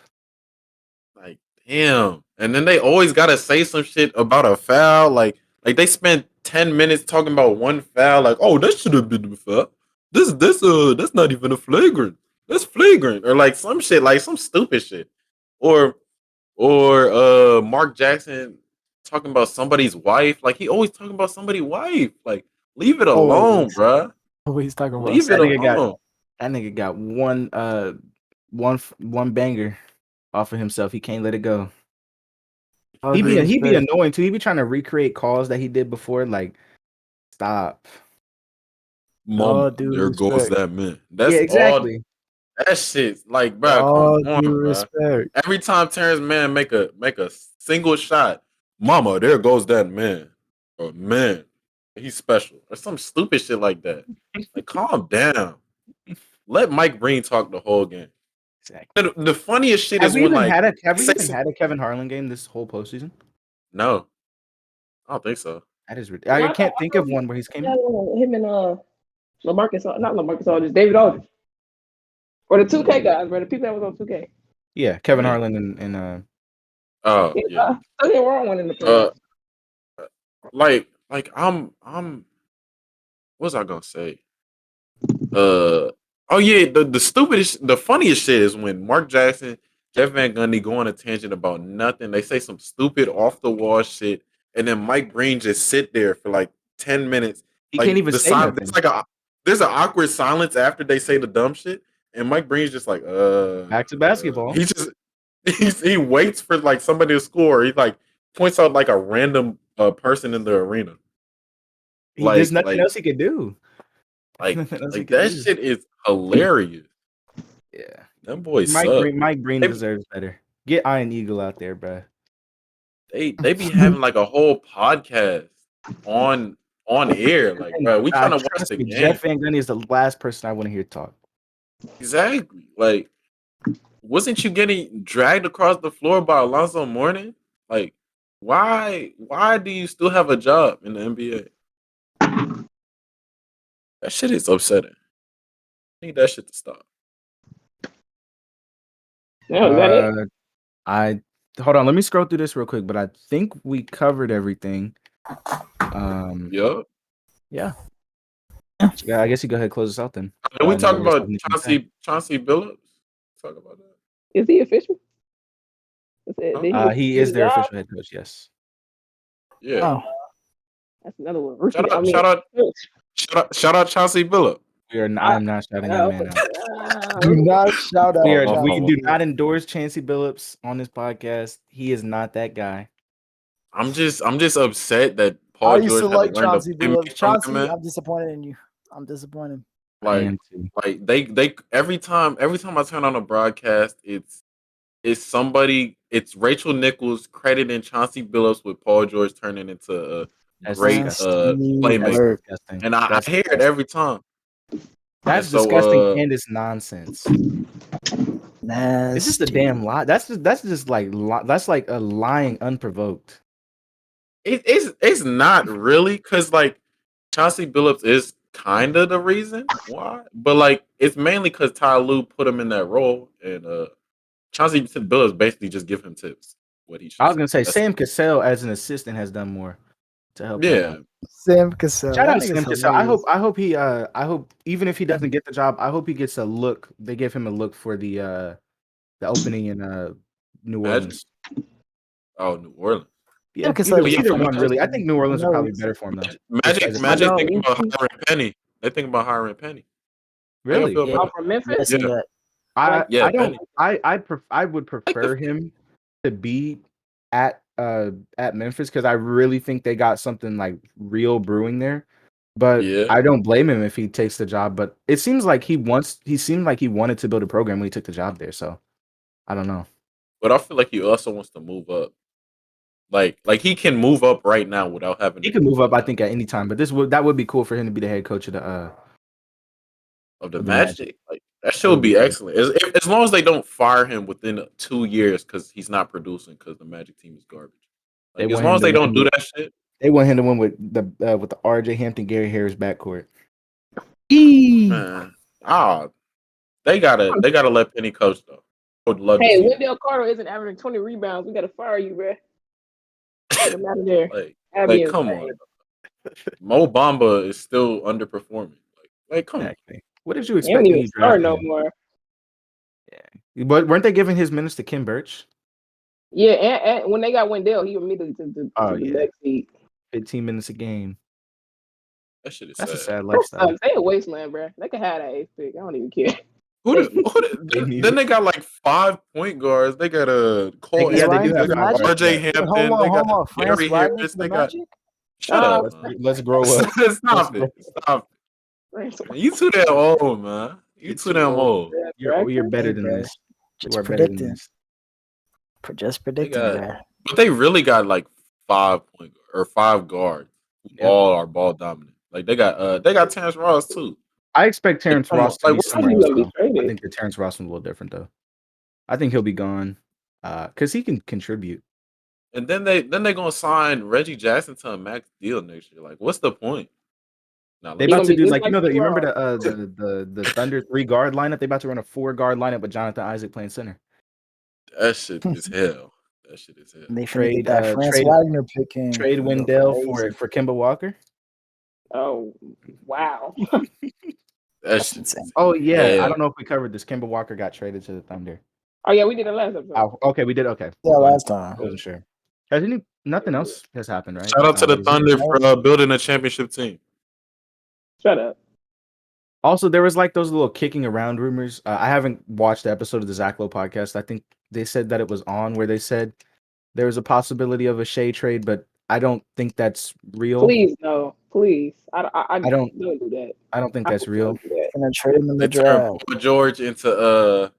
Like, damn. And then they always gotta say some shit about a foul. Like they spent 10 minutes talking about one foul. Like, oh, that should have been a foul. That's not even a flagrant. That's flagrant. Or like some shit, like some stupid shit. Or Mark Jackson talking about somebody's wife. Like he always talking about somebody's wife. Like, leave it alone, bruh. Always talking about leave it alone. That nigga got one banger off of himself. He can't let it go. He be annoying too. He be trying to recreate calls that he did before. Like, stop. Mom, there goes that man. That's exactly. That shit's like, bro. Come on, bro. Every time Terrence Mann make a single shot, mama, there goes that man. Or man, he's special. Or some stupid shit like that. Like, calm down. Let Mike Breen talk the whole game. Exactly. The funniest shit is when like have we even had a Kevin Harlan game this whole postseason? No, I don't think so. That is ridiculous. I can't think of one where he's came. Him and not Lamarcus Aldridge, David Aldridge, or the 2K guys, bro. The people that was on 2K. Yeah, Kevin Harlan and oh yeah. Nothing wrong one in the playoffs. Like I'm. What was I gonna say? Oh yeah, the funniest shit is when Mark Jackson, Jeff Van Gundy go on a tangent about nothing. They say some stupid off the wall shit, and then Mike Breen just sit there for like 10 minutes. He can't even say nothing. It's like there's an awkward silence after they say the dumb shit, and Mike Breen's just like, back to basketball. He waits for like somebody to score. He like points out like a random person in the arena. There's nothing else he could do. Like that shit is hilarious. Yeah, them boys. Mike Breen deserves better. Get Iron Eagle out there, bro. They be having like a whole podcast on on air. Like, bro, we trying to watch trust the me, game. Jeff Van Gundy is the last person I want to hear talk. Exactly. Like, wasn't you getting dragged across the floor by Alonzo Mourning? Like, why do you still have a job in the NBA? That shit is upsetting. I need that shit to stop. No, is that it? I hold on. Let me scroll through this real quick, but I think we covered everything. Yup. Yeah. I guess you go ahead and close us out then. Did we talk about Chauncey Billups? Talk about that. Is he official? He is their official head coach. Yes. Yeah. Oh. That's another one. Shout out Chauncey Billups. I'm not shouting that man out. Do not shout out. We do not endorse Chauncey Billups on this podcast. He is not that guy. I'm just upset that Paul I used George to like Chauncey Billups. Chauncey, I'm disappointed in you. I'm disappointed. Like they every time I turn on a broadcast, it's Rachel Nichols crediting Chauncey Billups with Paul George turning into a great playmaker, and I hear it every time. That's disgusting and it's nonsense. It's just a damn lie. That's like a lying unprovoked. It's not really because like Chauncey Billups is kind of the reason why, but like it's mainly because Ty Lue put him in that role, and Chauncey Billups basically just give him tips. I was gonna say Sam Cassell as an assistant has done more to help. Yeah, Sam Cassell. Shout out Sam Cassell. I hope even if he doesn't get the job, I hope he gets a look. They give him a look for the opening in New Orleans. Oh, New Orleans. Yeah, either one really. I think New Orleans is probably better for him though. Magic thinking about hiring Penny. They think about hiring Penny. Really? From Memphis? Yeah. I would prefer him to be at Memphis because I really think they got something like real brewing there. But I don't blame him if he takes the job. But it seems like he wanted to build a program when he took the job there. So I don't know. But I feel like he also wants to move up. Like he can move up right now without having. He can move up, I think, at any time. But that would be cool for him to be the head coach of the Magic. Like that should be excellent. As long as they don't fire him within 2 years because he's not producing because the Magic team is garbage. Like, as long as they don't do that shit, they want him to win with the RJ Hampton, Gary Harris backcourt. Man, they gotta let Penny coach though. I would love. Hey, Wendell Carter isn't averaging 20 rebounds. We gotta fire you, bro. Get him out of there. Like come on. Mo Bamba is still underperforming. Like come on. What did you expect? He don't even start no more. Yeah, but weren't they giving his minutes to Kim Birch? Yeah, and when they got Wendell, he immediately to the next seat. 15 minutes a game. That shit is That's sad. a sad lifestyle. They a wasteland, bro. They can have that 8th pick. I don't even care. Then they got like 5 point guards. They got a Cole. They do have RJ Hampton. They got Gary Harris. They got. Shut up. Let's grow up. Stop it. You too damn old, man. You too damn old. You're better than this. Just predicting. Just predicting that. But they really got like 5 point or 5 guards who all are ball dominant. Like they got Terrence Ross too. I expect Terrence Ross to be somewhere else. I think think the Terrence Ross is a little different though. I think he'll be gone because he can contribute. And then they're gonna sign Reggie Jackson to a max deal next year. Like, what's the point? They about to do like you remember the Thunder 3 guard lineup? They about to run a 4 guard lineup with Jonathan Isaac playing center. That shit is hell. And they trade that Franz Wagner picking. Trade Wendell for Kemba Walker. Oh wow. That's insane. Oh yeah, I don't know if we covered this. Kemba Walker got traded to the Thunder. Oh yeah, we did it last episode. Oh, okay, we did. Okay, yeah, last time. I wasn't sure. Nothing else has happened, right? Shout out to the Thunder for building a championship team. Shut up. Also, there was like those little kicking around rumors. I haven't watched the episode of the Zach Lowe podcast. I think they said that it was on where they said there was a possibility of a Shea trade, but I don't think that's real. Please no, please. I don't do that. I don't think that's real. Gonna trade him in the draft. Paul George into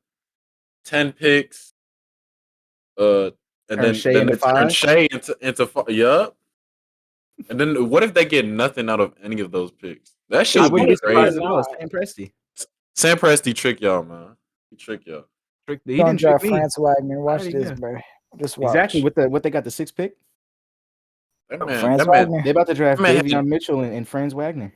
10 picks. And then Shea into 5. Shea into yup. And then what if they get nothing out of any of those picks? That shit I would wouldn't be be surprised crazy. at all. Sam Presti. Sam Presti trick y'all, man. He trick y'all. He Don't didn't trick draft me. France Wagner. Watch Alrighty, this, yeah. bro. Just watch. Exactly what they got the 6th pick. That man, France that man, Wagner. They about to draft That man Davion had- Mitchell and Franz Wagner.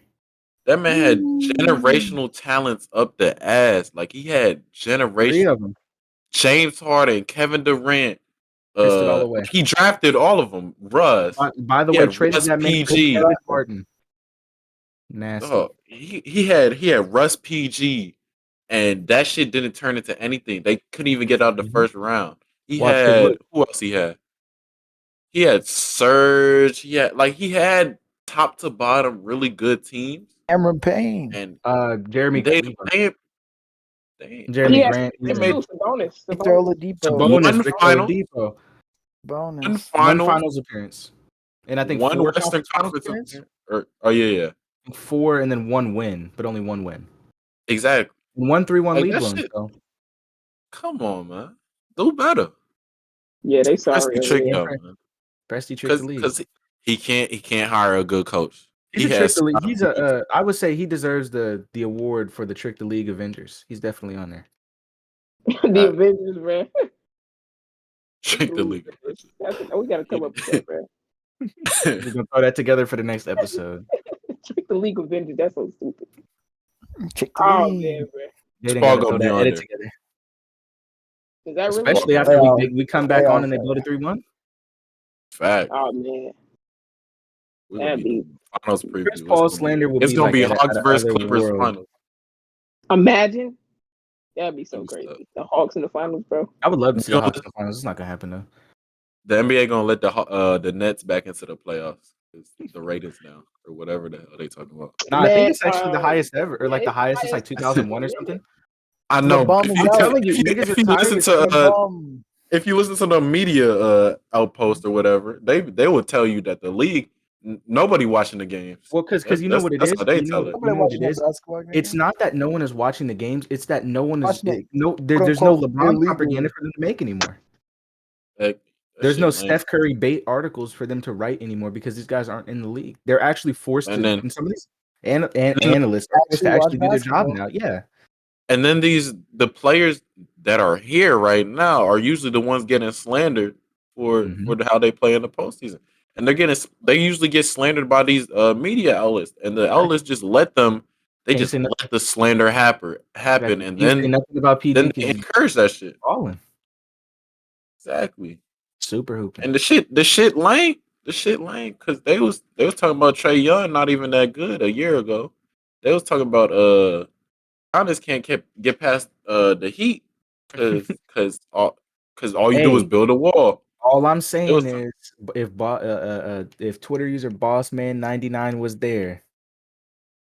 that man had generational talents up the ass. Like he had 3 generational of them. James Harden, Kevin Durant. Pissed it all away. He drafted all of them. Russ. By the He way, had traded Russ that man for PG. Kevin Harden. Nasty. Oh, he had Russ PG, and that shit didn't turn into anything. They couldn't even get out of the first round. He Watch, 'cause had look. who else he had? He had Surge. He had top to bottom really good teams. Cameron Payne. And Jeremy they Jeremy He has Grant. to do Sabonis. Victor Oladipo. Sabonis, One Victor final. Oladipo. Bonus. One One finals, finals appearance. And I think one 4 Western conference Conference appearance. oh yeah. 4 and then 1 win, but only 1 win. Exactly. 1-3-1 Like, lead that blown. shit- So. Come on, man. Do better. Yeah, they sorry. Presti trick Yeah. y'all, man. Presti tricked the league. Because he can't hire a good coach. He's a trick the league. He's I would say he deserves the award for the Trick the League Avengers. He's definitely on there. The Avengers, man. Trick the league. We gotta come up with that, man. We're gonna throw that together for the next episode. Trick the League Avengers. That's so stupid. Trick the Oh league. man, man. They didn't Ball gotta gonna throw be that on edit there. together. Is that really? Especially after we come back on and they blow to 3-1. Fact. Oh man. We're gonna be finals preview. Chris Paul slander will It's be gonna like be at Hawks versus other Clippers world. finals. Imagine. That'd be so That'd be crazy. The Hawks in the finals, bro. I would love to see You the know, Hawks in the finals. It's not gonna happen though. The NBA gonna let the Nets back into the playoffs. It's the ratings now, or whatever the hell they talking about. No, I think it's actually the highest ever, or like the highest since like 2001 or something. I know. The bum If is you, out. telling you, niggas if are you tired listen of to The bum. if you listen to the media outpost or whatever, they will tell you that the league nobody watching the games. Well, because you know what it that's is. how they You know, tell it. you Nobody know what watching it no is. basketball game. It's not that no one is watching the games. It's that no one is Watching it, there's no quote, LeBron illegal. propaganda for them to make anymore. That There's shit no lame. Steph Curry bait articles for them to write anymore because these guys aren't in the league. They're actually forced And to. then- And some of these analysts are forced to actually do their job now. Yeah. And then the players that are here right now are usually the ones getting slandered for how they play in the postseason, and they usually get slandered by these media outlets, and the outlets just let them. They just let the slander happen, and then nothing about PG then they encourage that shit. Falling. Exactly. Super hooping. And the shit lame because they was talking about Trae Young not even that good a year ago. They was talking about Giannis can't get past the Heat because all you do is build a wall. All I'm saying is if Twitter user Bossman99 was there,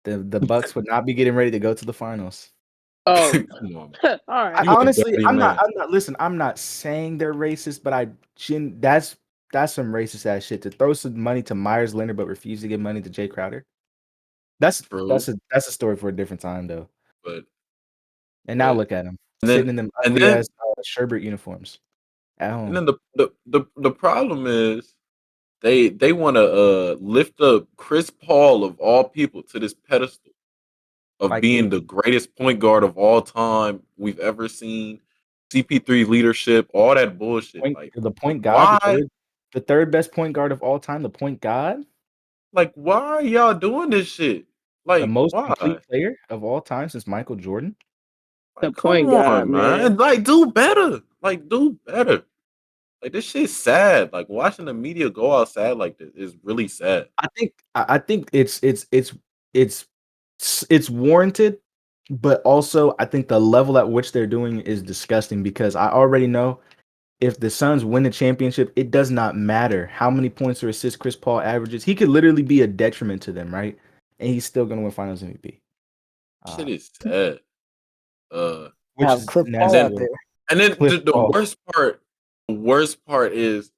the Bucks would not be getting ready to go to the finals. Oh, come on. All right. Honestly, I'm not. Listen, I'm not saying they're racist, but that's some racist ass shit to throw some money to Myers Leonard but refuse to give money to Jay Crowder. That's a story for a different time though. And now look at him sitting in them ugly ass Sherbert uniforms at home. And then the problem is they want to lift up Chris Paul of all people to this pedestal of being the greatest point guard of all time we've ever seen. CP3 leadership, all that bullshit. The point guard, the third best point guard of all time, the point guard. Like, why are y'all doing this shit? Like, the most complete player of all time since Michael Jordan. The point guard, man. Like, do better. Like, this shit's sad. Like, watching the media go outside like this is really sad. I think it's warranted, but also I think the level at which they're doing is disgusting because I already know if the Suns win the championship, it does not matter how many points or assists Chris Paul averages. He could literally be a detriment to them, right? And he's still going to win Finals MVP. Shit is sad. Which is Clip Paul out there. And then the worst part is,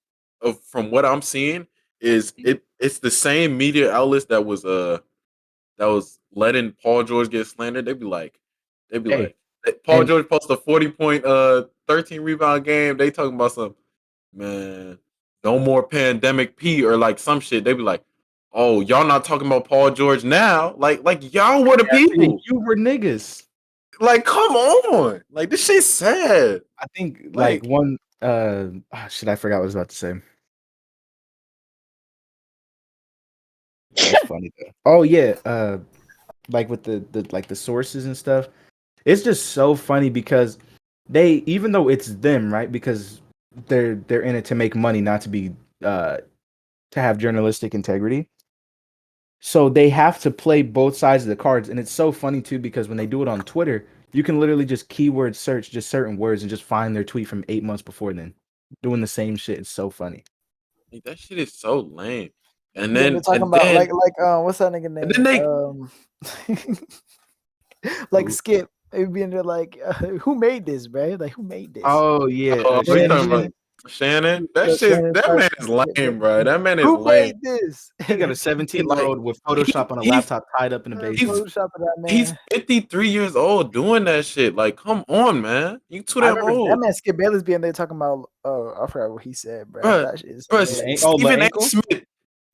from what I'm seeing, is it's the same media outlets that was letting Paul George get slandered. They'd be like, Paul George posts a 40-point 13 rebound game. They talking about some, man, no more pandemic P or like some shit. They'd be like, Oh, y'all not talking about Paul George now? Like y'all were the people. You were niggas. Like, come on. Like, this shit's sad. I think like one shit, I forgot what I was about to say. That's funny though. Oh yeah, like with the like the sources and stuff. It's just so funny because they, even though it's them, right? Because they're in it to make money, not to be to have journalistic integrity. So they have to play both sides of the cards, and it's so funny too because when they do it on Twitter, you can literally just keyword search just certain words and just find their tweet from 8 months before then, doing the same shit. It's so funny. Like, that shit is so lame. And Yeah, then they're talking and about then what's that nigga name? and then Like Skip. It'd be in there like, who made this, bro? Like, who made this? Oh yeah, what you talking about? Shannon? That man is lame, bro. That man is who lame. made this? he got a 17-year-old with Photoshop on a laptop tied up in a basement. Photoshop of that man. He's 53 years old doing that shit. Like, come on, man. You too I damn remember old. that man Skip Bayless being there talking about. I forgot what he said, bro. Bruh, That shit is Stephen A. Smith.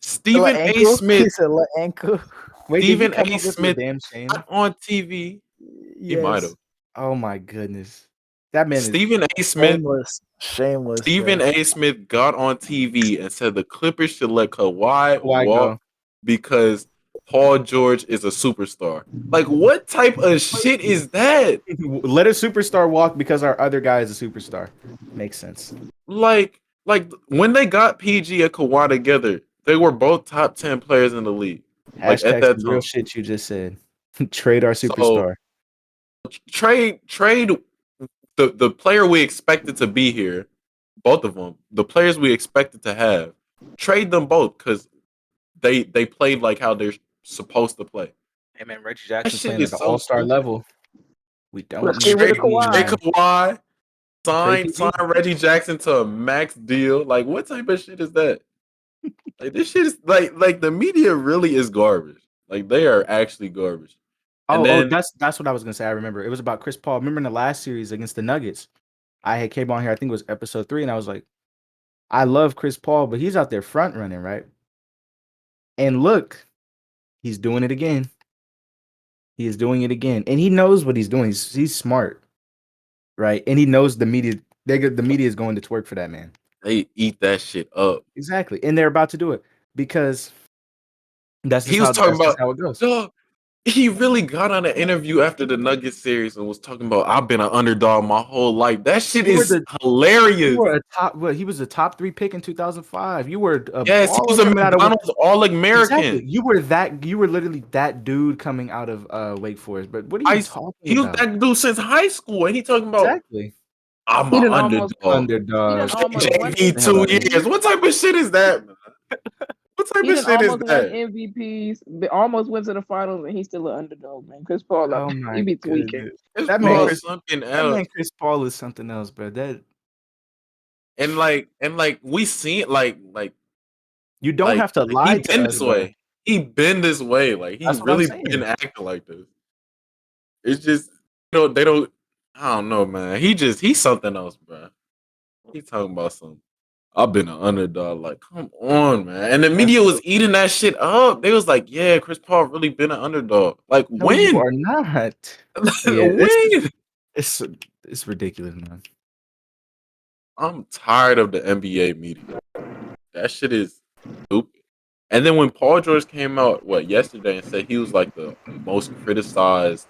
Stephen A. Smith. He said, ankle. Wait, Stephen did he come A. up with Smith the damn shame? on TV. He might have. Oh my goodness, that man Stephen A. Smith. Shameless. Stephen A. Smith got on TV and said the Clippers should let Kawhi walk go. because Paul George is a superstar. Like, what type of shit is that? Let a superstar walk because our other guy is a superstar. Makes sense. Like when they got PG and Kawhi together, they were both top 10 players in the league. Like at that Real time. shit you just said. Trade our superstar. So, trade the player we expected to be here, both of them, the players we expected to have, trade them both because they played like how they're supposed to play. Hey man, Reggie Jackson's shit playing at is the so all-star stupid. level. We don't Let's need get rid of Trade Kawhi. Kawhi, sign Reggie Jackson to a max deal. Like, what type of shit is that? Like, this shit is like the media really is garbage. Like, they are actually garbage. And then that's what I was gonna say. I remember it was about Chris Paul. Remember in the last series against the Nuggets, I had came on here. I think it was episode 3, and I was like, I love Chris Paul, but he's out there front running, right? And look, he's doing it again. He is doing it again, and he knows what he's doing. He's smart, right? And he knows the media. The media is going to twerk for that man. they eat that shit up. Exactly, and they're about to do it because that's just he was talking about how it goes. Dog, he really got on an interview after the Nuggets series and was talking about I've been an underdog my whole life. That shit is hilarious. You were he was a top 3 pick in 2005. You were he was a McDonald's All-American. Exactly. You were literally that dude coming out of Wake Forest. But what are you talking about? He was that dude since high school, and he talking about exactly. I'm an underdog. JV 2 years. What type of shit is that, man? What type of shit is that? MVPs, but almost went to the finals, and he's still an underdog, man. Chris Paul, he be tweaking. That man Chris Paul is something else, bro. That and like we seen like you don't have to lie he to been us, this way. He been this way. Like, he really been acting like this. It's just, they don't. I don't know, man. He's something else, bro. He's talking about something. I've been an underdog. Like, come on, man. And the media was eating that shit up. They was like, yeah, Chris Paul really been an underdog. Like, no, when? You are not. When? It's ridiculous, man. I'm tired of the NBA media. That shit is stupid. And then when Paul George came out, yesterday, and said he was like the most criticized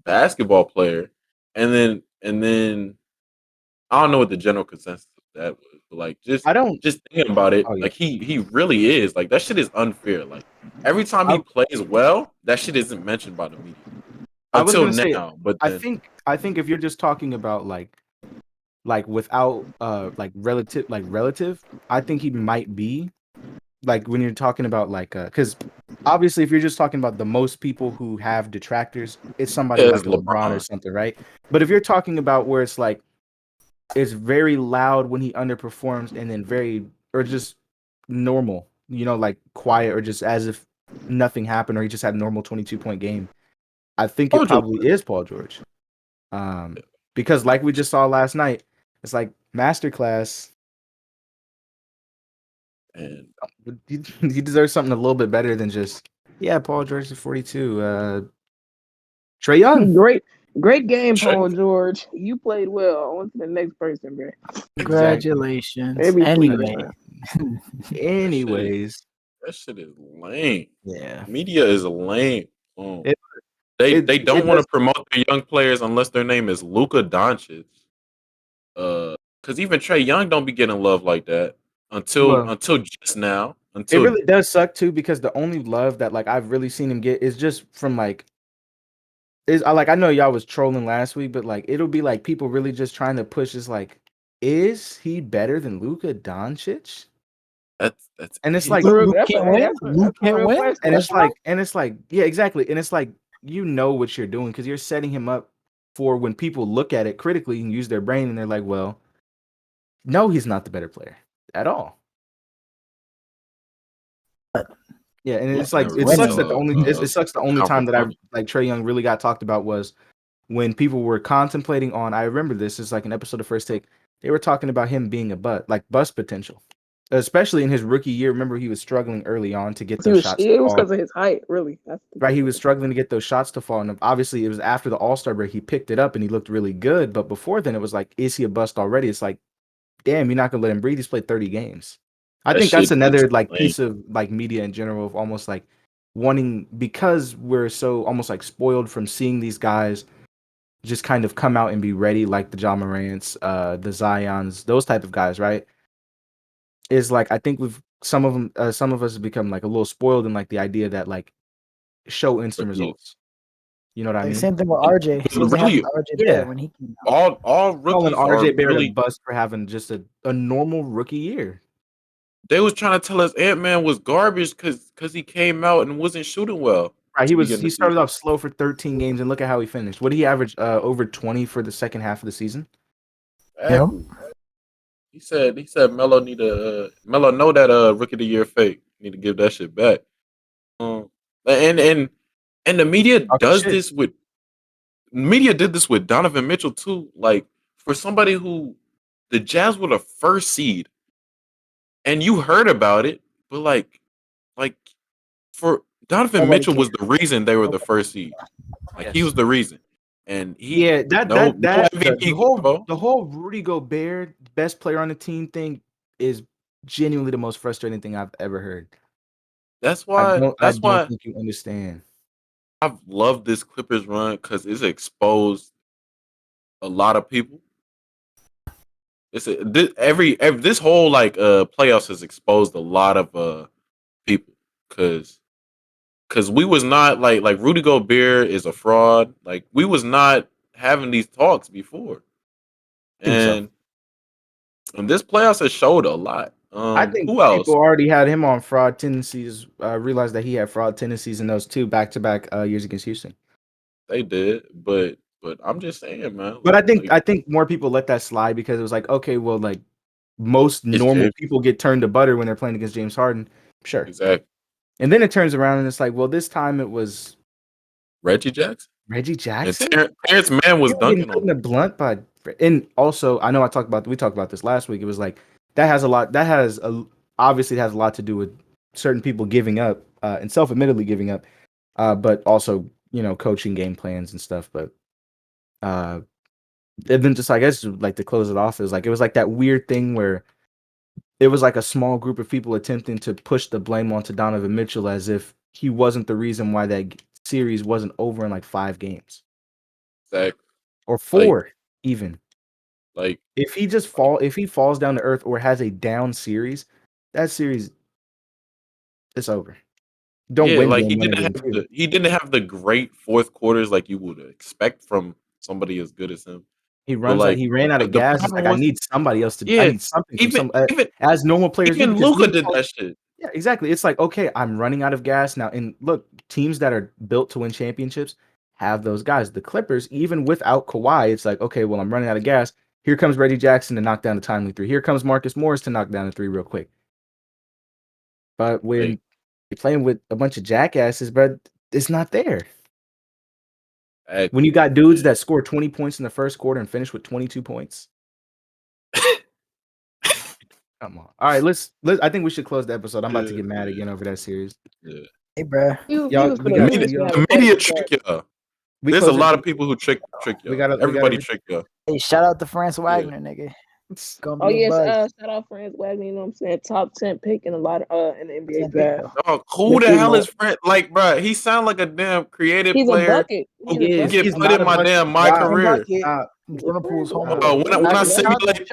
basketball player, and then I don't know what the general consensus of that was, but like just thinking about it, like he really is, like, that shit is unfair. Like, every time he plays well, that shit isn't mentioned by the media until now. But then, I think if you're just talking about like without relative, I think he might be. Like, when you're talking about because obviously if you're just talking about the most people who have detractors, it's somebody like LeBron or something, right? But if you're talking about where it's like it's very loud when he underperforms and then or just normal, like quiet or just as if nothing happened or he just had a normal 22-point game, I think it probably is Paul George. Because like we just saw last night, it's like masterclass. And He deserves something a little bit better than just Paul George is 42. Trae Young. Great game, Paul George. You played well. On to the next person, bro. Congratulations. Every tweet, Anyways, that shit is lame. yeah. Media is lame. They It don't want to does- promote their young players unless their name is Luka Doncic. Because even Trae Young don't be getting love like that until just now. It really does suck too, because the only love that like I've really seen him get is just from like I know y'all was trolling last week, but like it'll be like people really just trying to push is like, is he better than Luka Doncic? That's and it's like Luke can't win. Luke can't win. Question. And it's like yeah, exactly. And it's like you know what you're doing because you're setting him up for when people look at it critically and use their brain and they're like, well, no, he's not the better player at all. Yeah, and it's like it sucks that the only time that I like Trae Young really got talked about was when people were contemplating on. I remember this is like an episode of First Take. They were talking about him being a bust potential, especially in his rookie year. Remember, he was struggling early on to get those shots. It was because of his height, really. Right, he was struggling to get those shots to fall, and obviously it was after the All-Star break he picked it up and he looked really good. But before then, it was like, is he a bust already? It's like, damn, you're not gonna let him breathe. He's played 30 games. I think that's another like piece of like media in general of almost like wanting, because we're so almost like spoiled from seeing these guys just kind of come out and be ready, like the Ja Morants, the Zions, those type of guys, right? Is like I think some of us have become like a little spoiled in like the idea that like show instant results. You know what I mean? Same thing with RJ. Yeah. When he came out. All rookies RJ Barrett a bust for having just a normal rookie year. They was trying to tell us Ant-Man was garbage because he came out and wasn't shooting well. Right, he started off slow for 13 games and look at how he finished. What did he average? Over 20 for the second half of the season. Yep. He said Melo know that rookie of the year fake. Need to give that shit back. And the media did this with Donovan Mitchell too. Like for somebody who the Jazz were the first seed. And you heard about it, but like for Donovan Mitchell was the reason they were the first seed. Like he was the reason, and the whole Rudy Gobert best player on the team thing is genuinely the most frustrating thing I've ever heard. That's why I don't think you understand. I've loved this Clippers run because it's exposed a lot of people. This whole like playoffs has exposed a lot of people because we was not like Rudy Gobert is a fraud. Like we was not having these talks before, and this playoffs has showed a lot. I think who else? People already had him on fraud tendencies. Realized that he had fraud tendencies in those two back-to-back years against Houston. They did, but I'm just saying, man. But I think more people let that slide because it was like, okay, well, like most normal people get turned to butter when they're playing against James Harden. Sure, exactly. And then it turns around and it's like, well, this time it was Reggie Jackson. And Terrence Mann was dunking on the blunt and also I know we talked about this last week. It was like obviously has a lot to do with certain people giving up and self-admittedly giving up, but also coaching game plans and stuff. But and then just I guess like to close it off is like it was like that weird thing where it was like a small group of people attempting to push the blame onto Donovan Mitchell as if he wasn't the reason why that series wasn't over in like 5 games. Exactly. Or 4 even. Like if he falls down to earth or has a down series, that series it's over. Don't win. Like he didn't have the great fourth quarters like you would expect from somebody as good as him. He ran out of gas. It's like I need somebody else to. I need something from as normal players. Even Luka did that shit. Yeah, exactly. It's like, okay, I'm running out of gas now. And look, teams that are built to win championships have those guys. The Clippers, even without Kawhi, it's like, okay, well, I'm running out of gas. Here comes Reggie Jackson to knock down a timely 3. Here comes Marcus Morris to knock down a 3 real quick. But when you're playing with a bunch of jackasses, bro, it's not there. When you got dudes that score 20 points in the first quarter and finish with 22 points. Come on. All right, let's. I think we should close the episode. I'm about to get mad again over that series. Yeah. Hey, bro. Y'all, we got The media trick y'all. There's a lot of people who trick y'all. Everybody trick y'all. Hey, shout out to France Wagner, nigga. It's gonna be shout out France Wagner. You know what I'm saying? Top 10 pick in a lot of in the NBA draft. Oh, who the hell is Fred? Like, bro, he sound like a damn creative player. A bucket. Who get put in my career. Jordan Poole's home. When I simulate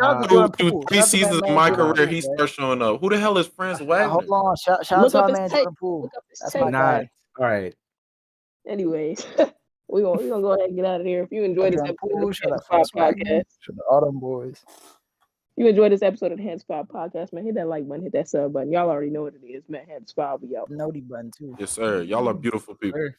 through 3 seasons of my career, he starts showing up. Who the hell is Franz Wagner? Hold on, shout out to my man Jordan Poole. That's my guy. All right. Anyways, we're gonna go ahead and get out of here. If you enjoyed this episode shout of the Hands Podcast, shout out all them boys. You enjoyed this episode of the Hands Five Podcast, man. Hit that like button, hit that sub button. Y'all already know what it is, man. Hands Five, we out. Noti button too. Yes, sir. Y'all are beautiful people.